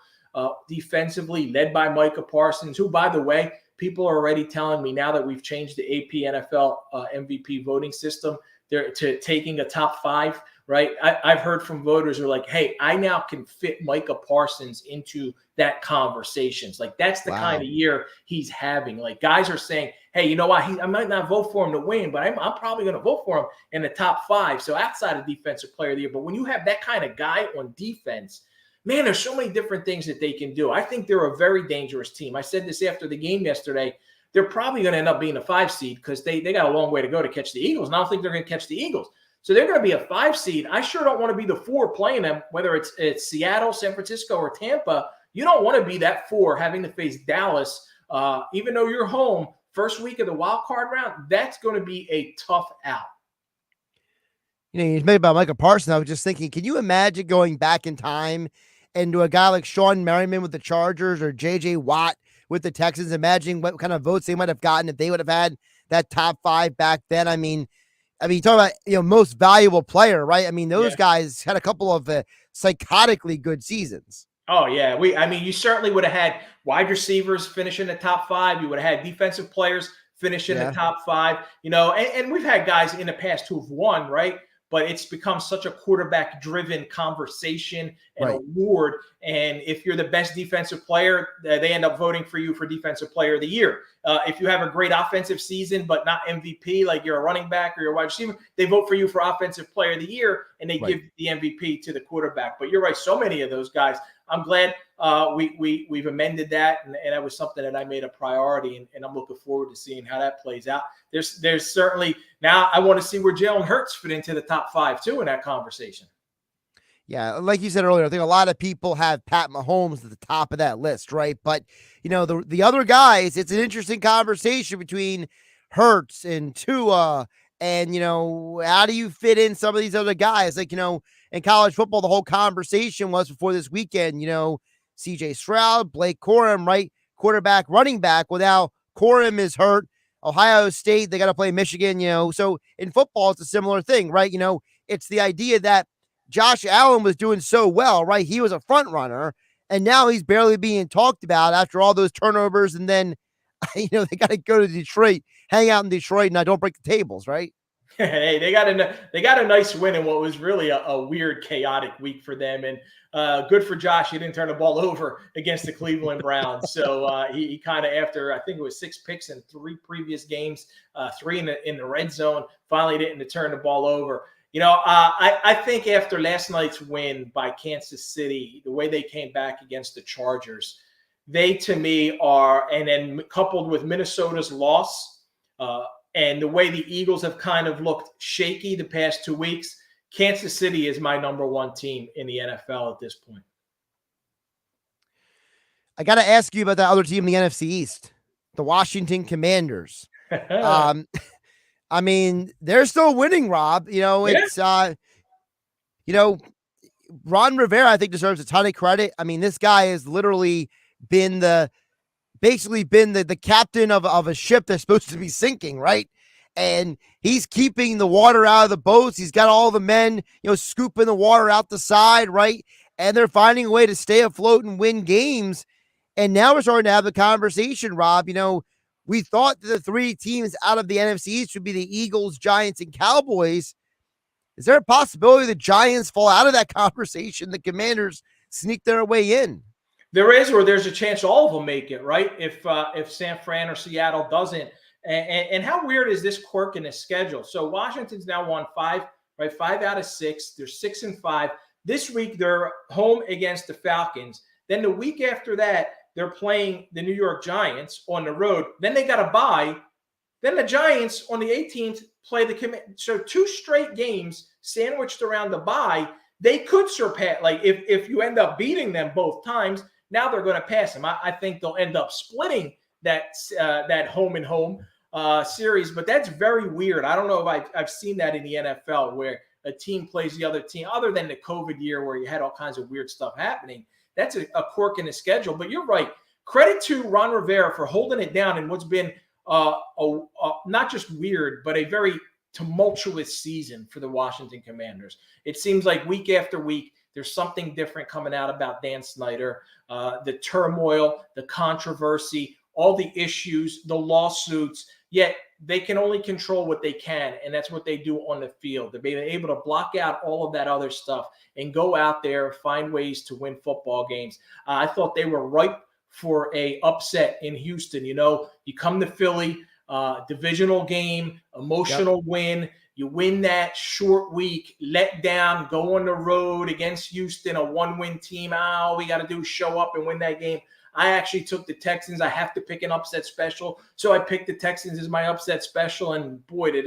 defensively, led by Micah Parsons, who, by the way, people are already telling me now that we've changed the AP NFL MVP voting system, they're to taking a top 5. Right. I've heard from voters who are like, hey, I now can fit Micah Parsons into that conversations. Like, that's the kind of year he's having. Like, guys are saying, hey, you know what? I might not vote for him to win, but I'm probably going to vote for him in the top 5. So outside of defensive player of the year. But when you have that kind of guy on defense, man, there's so many different things that they can do. I think they're a very dangerous team. I said this after the game yesterday. They're probably going to end up being a 5 seed because they got a long way to go to catch the Eagles. And I don't think they're going to catch the Eagles. So they're going to be a 5 seed. I sure don't want to be the 4 playing them, whether it's Seattle, San Francisco, or Tampa. You don't want to be that 4 having to face Dallas, even though you're home first week of the wild card round. That's going to be a tough out. You know, you made about Micah Parsons. I was just thinking, can you imagine going back in time and to a guy like Sean Merriman with the Chargers or J.J. Watt with the Texans? Imagine what kind of votes they might have gotten if they would have had that top 5 back then. I mean, you talk about, most valuable player, right? I mean, those guys had a couple of psychotically good seasons. Oh, yeah. You certainly would have had wide receivers finish in the top 5. You would have had defensive players finish in the top 5, and we've had guys in the past who have won, right? But it's become such a quarterback-driven conversation and award. And if you're the best defensive player, they end up voting for you for Defensive Player of the Year. If you have a great offensive season but not MVP, like you're a running back or you're a wide receiver, they vote for you for Offensive Player of the Year, and they give the MVP to the quarterback. But you're right, so many of those guys. I'm glad we've amended that, and that was something that I made a priority, and I'm looking forward to seeing how that plays out. There's certainly now I want to see where Jalen Hurts fit into the top 5 too in that conversation. Yeah, like you said earlier, I think a lot of people have Pat Mahomes at the top of that list, right? But the other guys, it's an interesting conversation between Hurts and Tua, and how do you fit in some of these other guys? Like, in college football, the whole conversation was before this weekend, CJ Stroud, Blake Corum, right? Quarterback, running back. Well, now Corum is hurt. Ohio State, they got to play Michigan, So in football, it's a similar thing, right? It's the idea that Josh Allen was doing so well, right? He was a front runner, and now he's barely being talked about after all those turnovers. And then, they got to go to Detroit, hang out in Detroit, and don't break the tables, right? Hey, they got a nice win in what was really a weird, chaotic week for them, and good for Josh. He didn't turn the ball over against the Cleveland Browns. So he kind of, after I think it was 6 picks in 3 previous games, 3 in the red zone, finally didn't turn the ball over. I think after last night's win by Kansas City, the way they came back against the Chargers, they to me are, and then coupled with Minnesota's loss. And the way the Eagles have kind of looked shaky the past 2 weeks, Kansas City is my number 1 team in the NFL at this point. I got to ask you about that other team in the NFC East, the Washington Commanders. I mean, they're still winning, Rob. It's, Ron Rivera, I think, deserves a ton of credit. I mean, this guy has literally been the captain of a ship that's supposed to be sinking, right? And he's keeping the water out of the boats. He's got all the men, scooping the water out the side, right? And they're finding a way to stay afloat and win games. And now we're starting to have the conversation, Rob. We thought that the 3 teams out of the NFC East would be the Eagles, Giants, and Cowboys. Is there a possibility the Giants fall out of that conversation? The Commanders sneak their way in. There is, or there's a chance all of them make it, right? If San Fran or Seattle doesn't. And how weird is this quirk in the schedule? So Washington's now won 5, right? 5 out of 6. They're 6-5. This week they're home against the Falcons. Then the week after that, they're playing the New York Giants on the road. Then they got a bye. Then the Giants on the 18th play the Commanders. So 2 straight games sandwiched around the bye. They could surpass, like if you end up beating them both times, now they're going to pass them. I think they'll end up splitting that home and home series, but that's very weird. I don't know if I've seen that in the NFL where a team plays the other team, other than the COVID year where you had all kinds of weird stuff happening. That's a quirk in the schedule. But you're right. Credit to Ron Rivera for holding it down in what's been not just weird, but a very tumultuous season for the Washington Commanders. It seems like week after week, there's something different coming out about Dan Snyder, the turmoil, the controversy, all the issues, the lawsuits, yet they can only control what they can, and that's what they do on the field. They've been able to block out all of that other stuff and go out there, find ways to win football games. I thought they were ripe for a upset in Houston. You know, you come to Philly, divisional game, emotional win. You win that short week, let down, go on the road against Houston, a 1-win team. All we got to do is show up and win that game. I actually took the Texans. I have to pick an upset special. So I picked the Texans as my upset special. And boy, did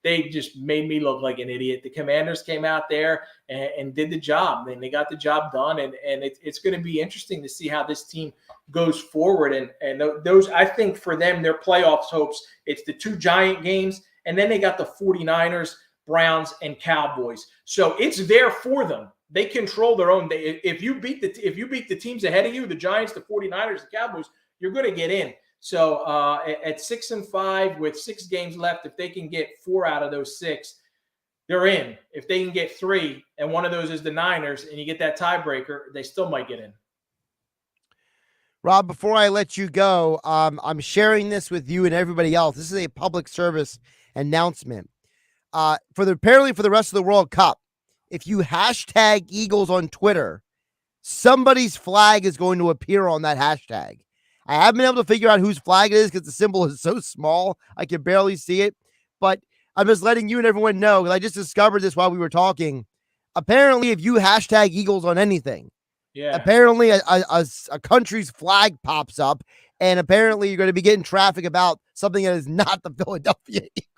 they just made me look like an idiot. The Commanders came out there and did the job. And they got the job done. And it's going to be interesting to see how this team goes forward. And those, I think for them, their playoffs hopes, it's the 2 Giant games. And then they got the 49ers, Browns, and Cowboys. So it's there for them. They control their own. If you beat the teams ahead of you, the Giants, the 49ers, the Cowboys, you're going to get in. So at 6-5 with 6 games left, if they can get 4 out of those 6, they're in. If they can get 3, and one of those is the Niners, and you get that tiebreaker, they still might get in. Rob, before I let you go, I'm sharing this with you and everybody else. This is a public service announcement. Apparently for the rest of the World Cup, if you hashtag Eagles on Twitter, somebody's flag is going to appear on that hashtag. I haven't been able to figure out whose flag it is because the symbol is so small, I can barely see it. But I'm just letting you and everyone know, because I just discovered this while we were talking. Apparently, if you hashtag Eagles on anything, apparently a country's flag pops up, and apparently you're going to be getting traffic about something that is not the Philadelphia Eagles.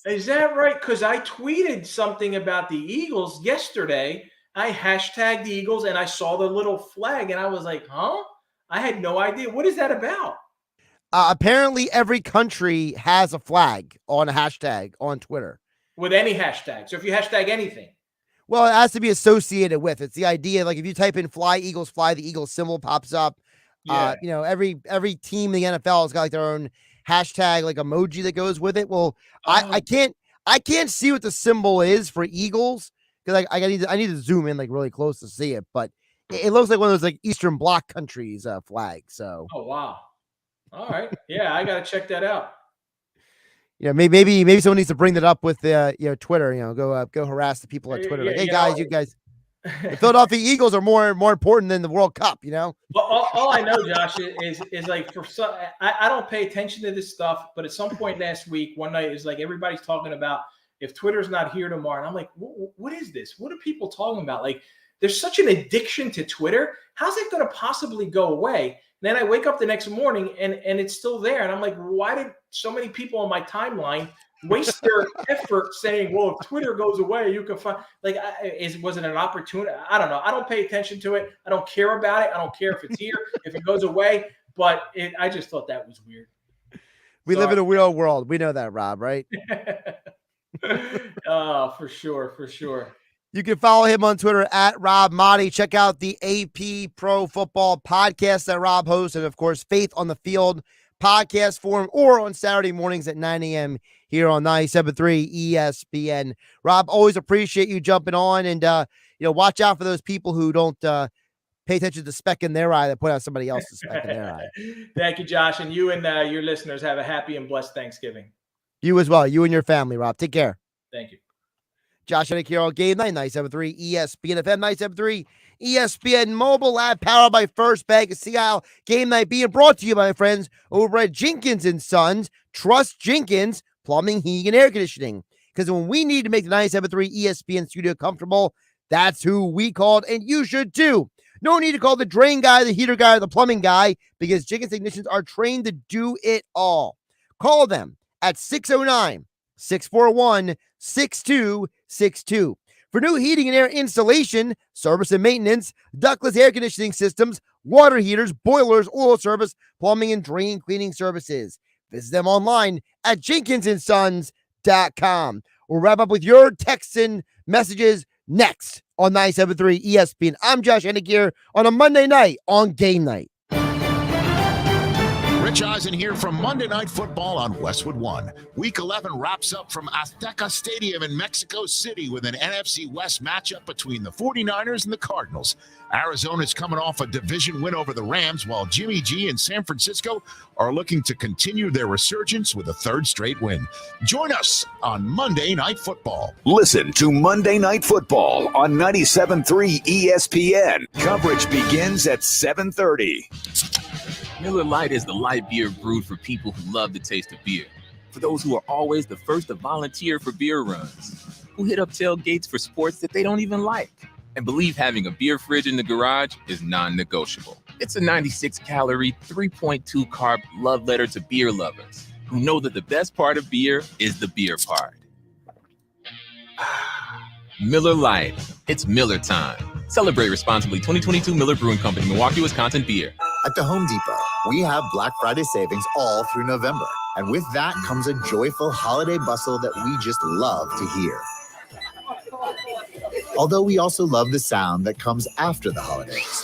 Is that right? Because I tweeted something about the Eagles yesterday. I hashtagged the Eagles, and I saw the little flag, and I was like, huh? I had no idea. What is that about? Apparently, every country has a flag on a hashtag on Twitter. With any hashtag. So if you hashtag anything. Well, it has to be associated with. It's the idea, like if you type in "fly Eagles fly," the Eagles symbol pops up. Yeah. Every team in the NFL has got like their own hashtag, like emoji that goes with it. Well, I can't see what the symbol is for Eagles because I need to zoom in like really close to see it. But it looks like one of those like Eastern Bloc countries flags. So. Oh wow! All right, yeah, I gotta check that out. Yeah, maybe someone needs to bring that up with Twitter. Go harass the people at Twitter. Like, hey guys, you guys, the Philadelphia Eagles are more important than the World Cup. Well, all I know, Josh, is like for some, I don't pay attention to this stuff. But at some point last week, one night, is like everybody's talking about if Twitter's not here tomorrow, and I'm like, what is this? What are people talking about? Like, there's such an addiction to Twitter. How's it going to possibly go away? And then I wake up the next morning and it's still there. And I'm like, why did so many people on my timeline waste their effort saying, well, if Twitter goes away, you can find, like, was it an opportunity? I don't know. I don't pay attention to it. I don't care about it. I don't care if it's here, if it goes away. But I just thought that was weird. We live in a real world. We know that, Rob, right? Oh, for sure. For sure. You can follow him on Twitter at Rob Maaddi. Check out the AP Pro Football podcast that Rob hosts. And, of course, Faith on the Field podcast forum or on Saturday mornings at 9 a.m. here on 97.3 ESPN. Rob, always appreciate you jumping on. And, watch out for those people who don't pay attention to the speck in their eye that put out somebody else's speck in their eye. Thank you, Josh. And you and your listeners have a happy and blessed Thanksgiving. You as well. You and your family, Rob. Take care. Thank you. Josh Hennig here on Game Night, 97.3 ESPN FM, 97.3 ESPN mobile app, powered by First Bank of Sea Isle. Game Night being brought to you by my friends over at Jenkins & Sons. Trust Jenkins Plumbing, Heating, and Air Conditioning. Because when we need to make the 97.3 ESPN studio comfortable, that's who we called, and you should too. No need to call the drain guy, the heater guy, or the plumbing guy, because Jenkins technicians are trained to do it all. Call them at 609-641-6262. For new heating and air installation, service and maintenance, ductless air conditioning systems, water heaters, boilers, oil service, plumbing, and drain cleaning services. Visit them online at jenkinsandsons.com. We'll wrap up with your texts and messages next on 97.3 ESPN. I'm Josh Hennig here on a Monday night on Game Night. Rich Eisen here from Monday Night Football on Westwood One. Week 11 wraps up from Azteca Stadium in Mexico City with an NFC West matchup between the 49ers and the Cardinals. Arizona's coming off a division win over the Rams, while Jimmy G and San Francisco are looking to continue their resurgence with a third straight win. Join us on Monday Night Football. Listen to Monday Night Football on 97.3 ESPN. Coverage begins at 7:30. Miller Lite is the light beer brewed for people who love the taste of beer. For those who are always the first to volunteer for beer runs, who hit up tailgates for sports that they don't even like, and believe having a beer fridge in the garage is non-negotiable. It's a 96-calorie, 3.2 carb love letter to beer lovers who know that the best part of beer is the beer part. Miller Lite. It's Miller time. Celebrate responsibly. 2022 Miller Brewing Company, Milwaukee, Wisconsin beer. At the Home Depot, we have Black Friday savings all through November. And with that comes a joyful holiday bustle that we just love to hear. Although we also love the sound that comes after the holidays,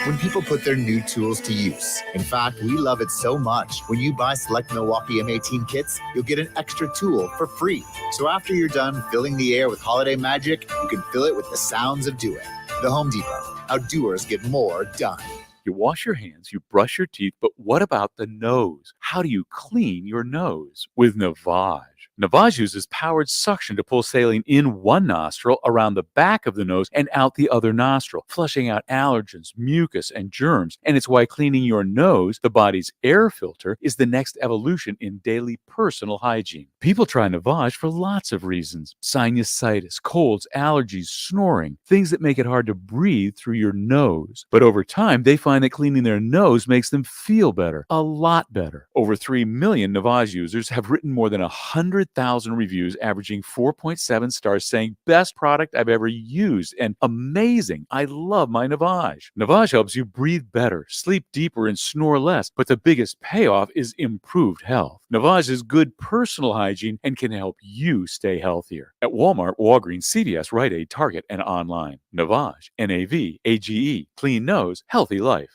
when people put their new tools to use. In fact, we love it so much. When you buy select Milwaukee M18 kits, you'll get an extra tool for free. So after you're done filling the air with holiday magic, you can fill it with the sounds of doing. The Home Depot. How doers get more done. You wash your hands, you brush your teeth, but what about the nose? How do you clean your nose? With Navage. Navage uses powered suction to pull saline in one nostril, around the back of the nose, and out the other nostril, flushing out allergens, mucus, and germs. And it's why cleaning your nose, the body's air filter, is the next evolution in daily personal hygiene. People try Navage for lots of reasons. Sinusitis, colds, allergies, snoring, things that make it hard to breathe through your nose. But over time, they find that cleaning their nose makes them feel better, a lot better. Over 3 million Navage users have written more than 100,000 reviews, averaging 4.7 stars, saying best product I've ever used and amazing. I love my Navage. Navage helps you breathe better, sleep deeper, and snore less. But the biggest payoff is improved health. Navage is good personal hygiene and can help you stay healthier. At Walmart, Walgreens, CVS, Rite Aid, Target, and online. Navage, N-A-V-A-G-E. Clean nose, healthy life.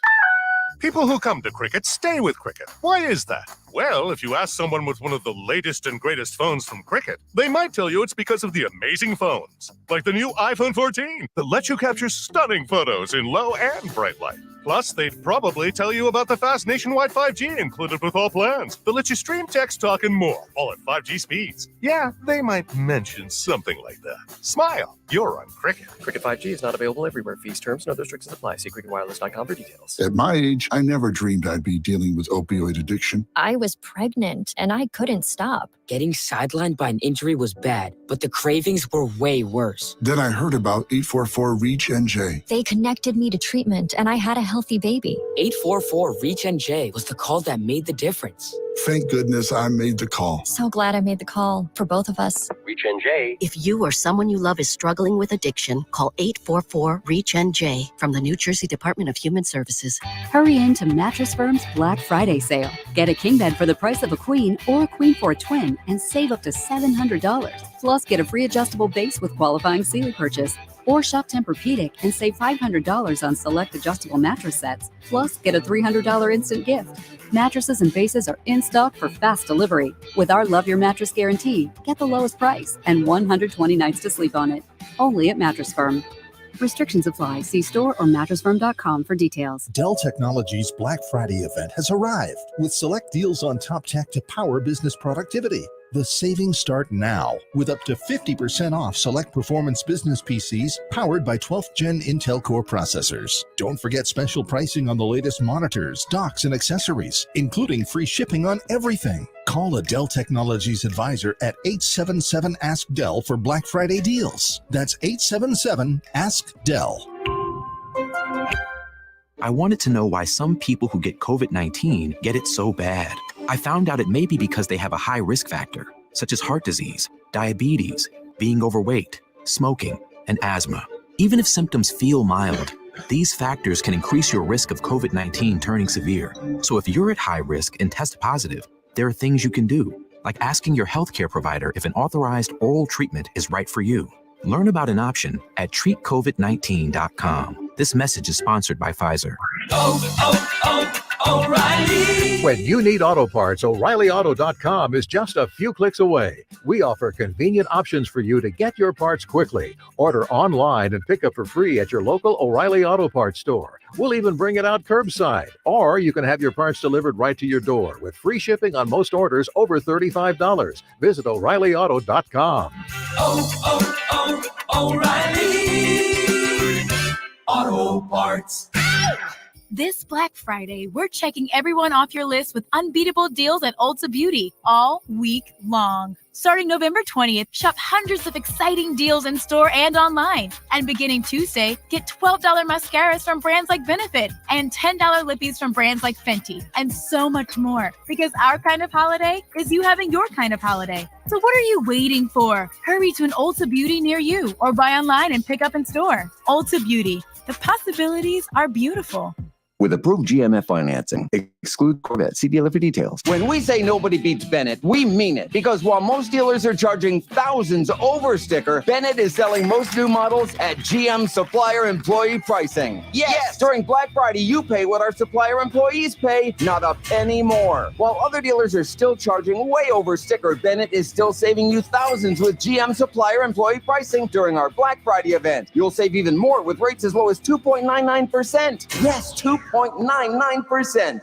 People who come to Cricket stay with Cricket. Why is that? Well, if you ask someone with one of the latest and greatest phones from Cricket, they might tell you it's because of the amazing phones, like the new iPhone 14 that lets you capture stunning photos in low and bright light. Plus, they'd probably tell you about the fast nationwide 5G included with all plans that lets you stream, text, talk, and more, all at 5G speeds. Yeah, they might mention something like that. Smile, you're on Cricket. Cricket 5G is not available everywhere. Fees, terms, and other restrictions apply. See cricketwireless.com for details. At my age, I never dreamed I'd be dealing with opioid addiction. I was pregnant and I couldn't stop. Getting sidelined by an injury was bad, but the cravings were way worse. Then I heard about 844-REACH-NJ. They connected me to treatment and I had a healthy baby. 844-REACH-NJ was the call that made the difference. Thank goodness I made the call. So glad I made the call for both of us. REACH-NJ. If you or someone you love is struggling with addiction, call 844-REACH-NJ from the New Jersey Department of Human Services. Hurry into Mattress Firm's Black Friday sale. Get a king bed for the price of a queen or a queen for a twin and save up to $700. Plus, get a free adjustable base with qualifying Sealy purchase. Or shop Tempur-Pedic and save $500 on select adjustable mattress sets. Plus, get a $300 instant gift. Mattresses and bases are in stock for fast delivery. With our Love Your Mattress guarantee, get the lowest price and 120 nights to sleep on it. Only at Mattress Firm. Restrictions apply. See store or mattressfirm.com for details. Dell Technologies Black Friday event has arrived with select deals on top tech to power business productivity. The savings start now with up to 50% off select performance business PCs powered by 12th Gen Intel Core processors. Don't forget special pricing on the latest monitors, docks, and accessories, including free shipping on everything. Call a Dell Technologies advisor at 877-ASK-DELL for Black Friday deals. That's 877-ASK-DELL. I wanted to know why some people who get COVID-19 get it so bad. I found out it may be because they have a high risk factor, such as heart disease, diabetes, being overweight, smoking, and asthma. Even if symptoms feel mild, these factors can increase your risk of COVID-19 turning severe. So if you're at high risk and test positive, there are things you can do, like asking your healthcare provider if an authorized oral treatment is right for you. Learn about an option at treatcovid19.com. This message is sponsored by Pfizer. O'Reilly. When you need auto parts, O'ReillyAuto.com is just a few clicks away. We offer convenient options for you to get your parts quickly. Order online and pick up for free at your local O'Reilly Auto Parts store. We'll even bring it out curbside. Or you can have your parts delivered right to your door with free shipping on most orders over $35. Visit O'ReillyAuto.com. O'Reilly Auto Parts. This Black Friday, we're checking everyone off your list with unbeatable deals at Ulta Beauty all week long. Starting November 20th, shop hundreds of exciting deals in store and online. And beginning Tuesday, get $12 mascaras from brands like Benefit and $10 lippies from brands like Fenty, and so much more. Because our kind of holiday is you having your kind of holiday. So what are you waiting for? Hurry to an Ulta Beauty near you or buy online and pick up in store. Ulta Beauty. The possibilities are beautiful. With approved GMF financing, exclude Corvette. See dealer for details. When we say nobody beats Bennett, we mean it. Because while most dealers are charging thousands over sticker, Bennett is selling most new models at GM supplier employee pricing. Yes! During Black Friday, you pay what our supplier employees pay, not a penny more. While other dealers are still charging way over sticker, Bennett is still saving you thousands with GM supplier employee pricing during our Black Friday event. You'll save even more with rates as low as 2.99%. Yes, 2.99%.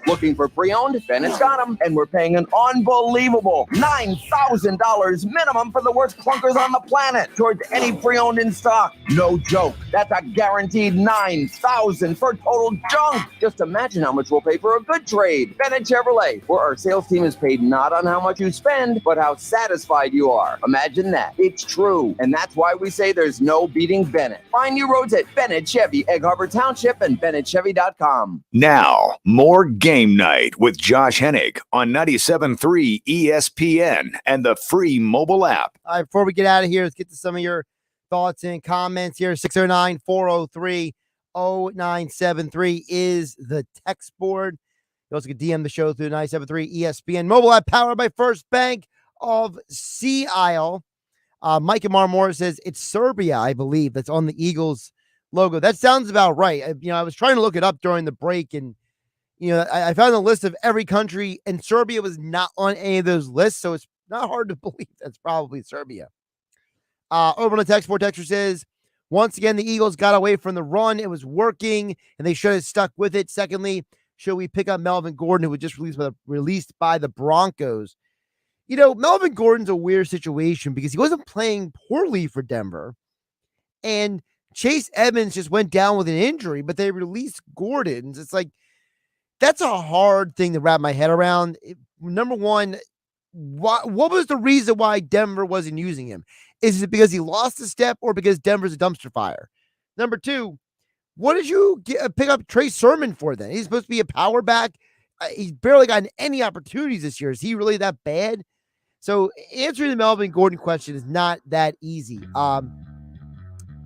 Looking for pre-owned? Bennett's got them. And we're paying an unbelievable $9,000 minimum for the worst clunkers on the planet towards any pre-owned in stock. No joke. That's a guaranteed $9,000 for total junk. Just imagine how much we'll pay for a good trade. Bennett Chevrolet, where our sales team is paid not on how much you spend, but how satisfied you are. Imagine that. It's true. And that's why we say there's no beating Bennett. Find new roads at Bennett Chevy, Egg Harbor Township, and BennettChevy.com. Now, more Game Night with Josh Hennig on 97.3 ESPN and the free mobile app. All right, before we get out of here, let's get to some of your thoughts and comments here. 609-403-0973 is the text board. You also can DM the show through 97.3 ESPN mobile app powered by First Bank of Sea Isle. Mike and Marmora says it's Serbia, I believe, that's on the Eagles logo. That sounds about right. I was trying to look it up during the break, and I found a list of every country, and Serbia was not on any of those lists, so it's not hard to believe that's probably Serbia. Over on the text board, texter says, once again, the Eagles got away from the run. It was working, and they should have stuck with it. Secondly, should we pick up Melvin Gordon, who was just released by the Broncos? Melvin Gordon's a weird situation because he wasn't playing poorly for Denver, and Chase Edmonds just went down with an injury, but they released Gordon. It's like, that's a hard thing to wrap my head around. Number one, what was the reason why Denver wasn't using him? Is it because he lost a step or because Denver's a dumpster fire? Number two, what did you pick up Trey Sermon for then? He's supposed to be a power back. He's barely gotten any opportunities this year. Is he really that bad? So answering the Melvin Gordon question is not that easy.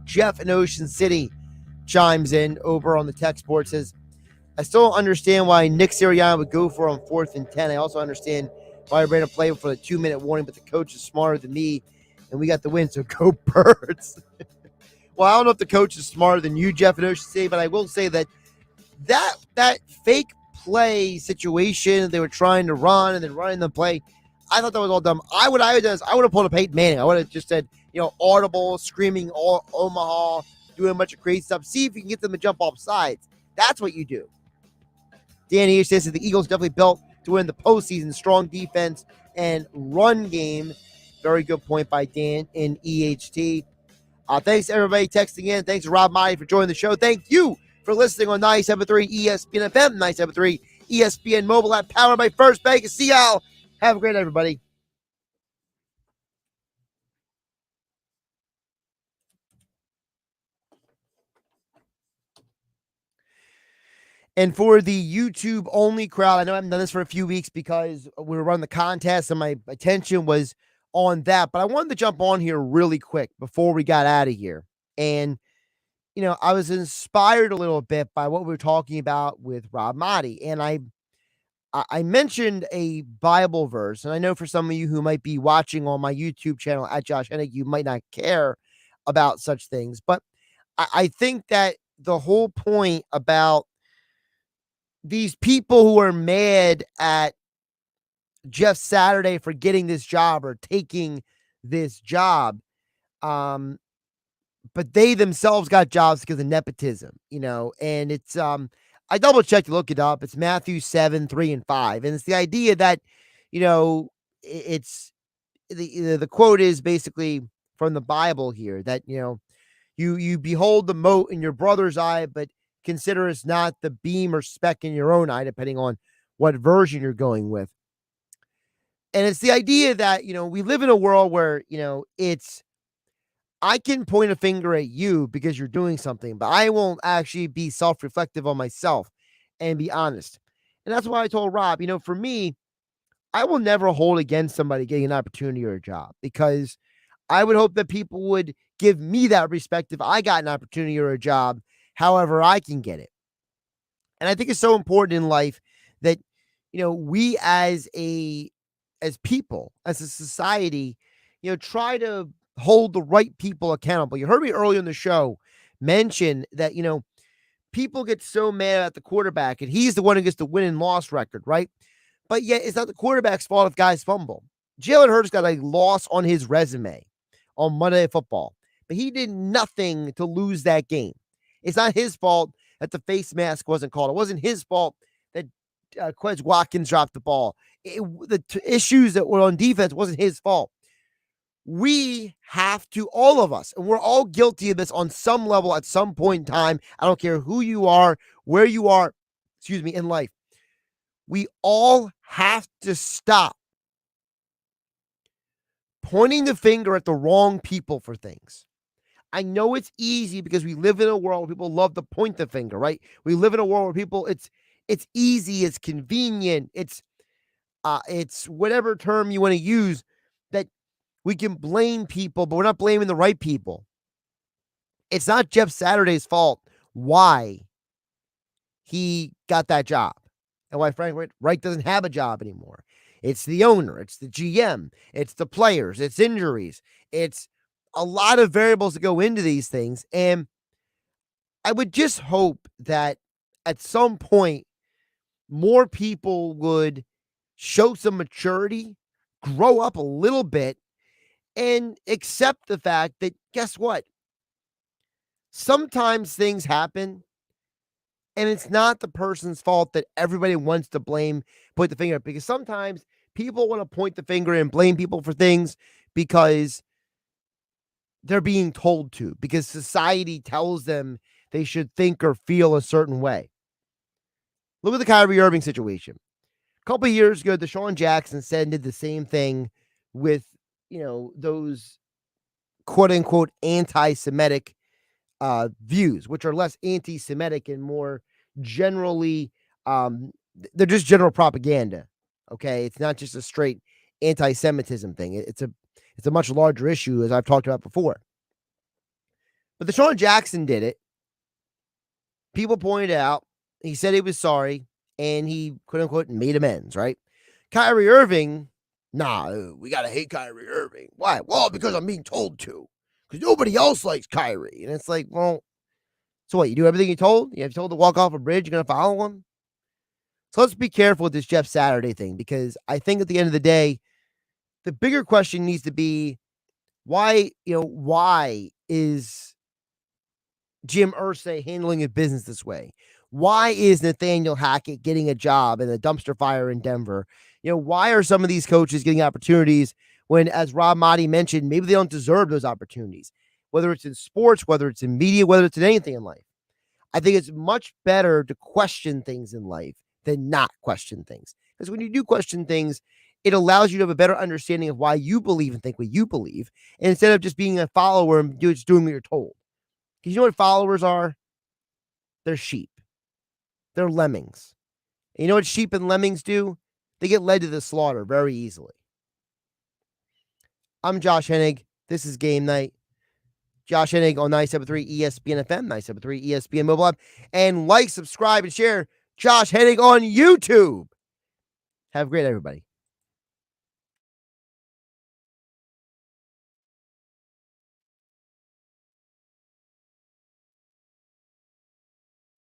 Jeff in Ocean City chimes in over on the text board, says, I still don't understand why Nick Sirianni would go for on 4th and 10. I also understand why I ran a play for the 2-minute warning, but the coach is smarter than me, and we got the win, so go Birds. Well, I don't know if the coach is smarter than you, Jeff in Ocean City, but I will say that fake play situation they were trying to run and then running the play, I thought that was all dumb. I would have pulled a Peyton Manning. I would have just said, audible, screaming Omaha, doing a bunch of crazy stuff. See if you can get them to jump off sides. That's what you do. Danny H says that the Eagles definitely built to win the postseason. Strong defense and run game. Very good point by Dan in EHT. Thanks everybody texting in. Thanks to Rob Maaddi for joining the show. Thank you for listening on 97.3 ESPN FM, 97.3 ESPN mobile app, powered by First Bank. See y'all. Have a great night, everybody. And for the YouTube only crowd, I know I haven't done this for a few weeks because we were running the contest and my attention was on that, but I wanted to jump on here really quick before we got out of here. And, you know, I was inspired a little bit by what we were talking about with Rob Maaddi. And I mentioned a Bible verse, and I know for some of you who might be watching on my YouTube channel at Josh Hennig, you might not care about such things, but I think that the whole point about these people who are mad at Jeff Saturday for getting this job or taking this job, but they themselves got jobs because of nepotism, you know, and it's, I double checked to look it up. It's Matthew 7, 3 and 5. And it's the idea that, you know, it's the quote is basically from the Bible here that, you know, you behold the mote in your brother's eye, but consider it's not the beam or speck in your own eye, depending on what version you're going with. And it's the idea that, you know, we live in a world where, you know, I can point a finger at you because you're doing something, but I won't actually be self-reflective on myself and be honest. And that's why I told Rob, you know, for me, I will never hold against somebody getting an opportunity or a job, because I would hope that people would give me that respect if I got an opportunity or a job, however I can get it. And I think it's so important in life that, you know, we as people, as a society, you know, try to hold the right people accountable. You heard me earlier in the show mention that, you know, people get so mad at the quarterback and he's the one who gets the win and loss record, right? But yet it's not the quarterback's fault if guys fumble. Jalen Hurts got a loss on his resume on Monday Night Football, but he did nothing to lose that game. It's not his fault that the face mask wasn't called. It wasn't his fault that Quez Watkins dropped the ball. The issues that were on defense wasn't his fault. We have to, all of us, and we're all guilty of this on some level at some point in time. I don't care who you are, where you are, in life. We all have to stop pointing the finger at the wrong people for things. I know it's easy because we live in a world where people love to point the finger, right? We live in a world where people, it's easy, it's convenient, it's whatever term you want to use, that we can blame people, but we're not blaming the right people. It's not Jeff Saturday's fault why he got that job and why Frank Reich doesn't have a job anymore. It's the owner, it's the GM, it's the players, it's injuries, it's a lot of variables that go into these things. And I would just hope that at some point more people would show some maturity, grow up a little bit, and accept the fact that, guess what? Sometimes things happen, and it's not the person's fault that everybody wants to blame, point the finger at, because sometimes people want to point the finger and blame people for things because they're being told to, because society tells them they should think or feel a certain way. Look at the Kyrie Irving situation. A couple of years ago, Deshaun Jackson said and did the same thing with, you know, those quote unquote anti-Semitic views, which are less anti-Semitic and more generally, they're just general propaganda. Okay. It's not just a straight anti-Semitism thing. It's a much larger issue, as I've talked about before. But Deshaun Jackson did it. People pointed out, he said he was sorry, and he quote unquote made amends, right? Kyrie Irving, we got to hate Kyrie Irving. Why? Well, because I'm being told to. Because nobody else likes Kyrie. And it's like, well, so what? You do everything you're told? You have told to walk off a bridge, you're going to follow him? So let's be careful with this Jeff Saturday thing, because I think at the end of the day, the bigger question needs to be, why is Jim Irsay handling his business this way? Why is Nathaniel Hackett getting a job in a dumpster fire in Denver? Why are some of these coaches getting opportunities when, as Rob Maaddi mentioned, maybe they don't deserve those opportunities, whether it's in sports, whether it's in media, whether it's in anything in life? I think it's much better to question things in life than not question things. Because when you do question things, it allows you to have a better understanding of why you believe and think what you believe, instead of just being a follower and just doing what you're told. Because you know what followers are? They're sheep. They're lemmings. And you know what sheep and lemmings do? They get led to the slaughter very easily. I'm Josh Hennig. This is Game Night. Josh Hennig on 97.3 ESPN FM, 97.3 ESPN mobile app. And like, subscribe, and share Josh Hennig on YouTube. Have a great, everybody.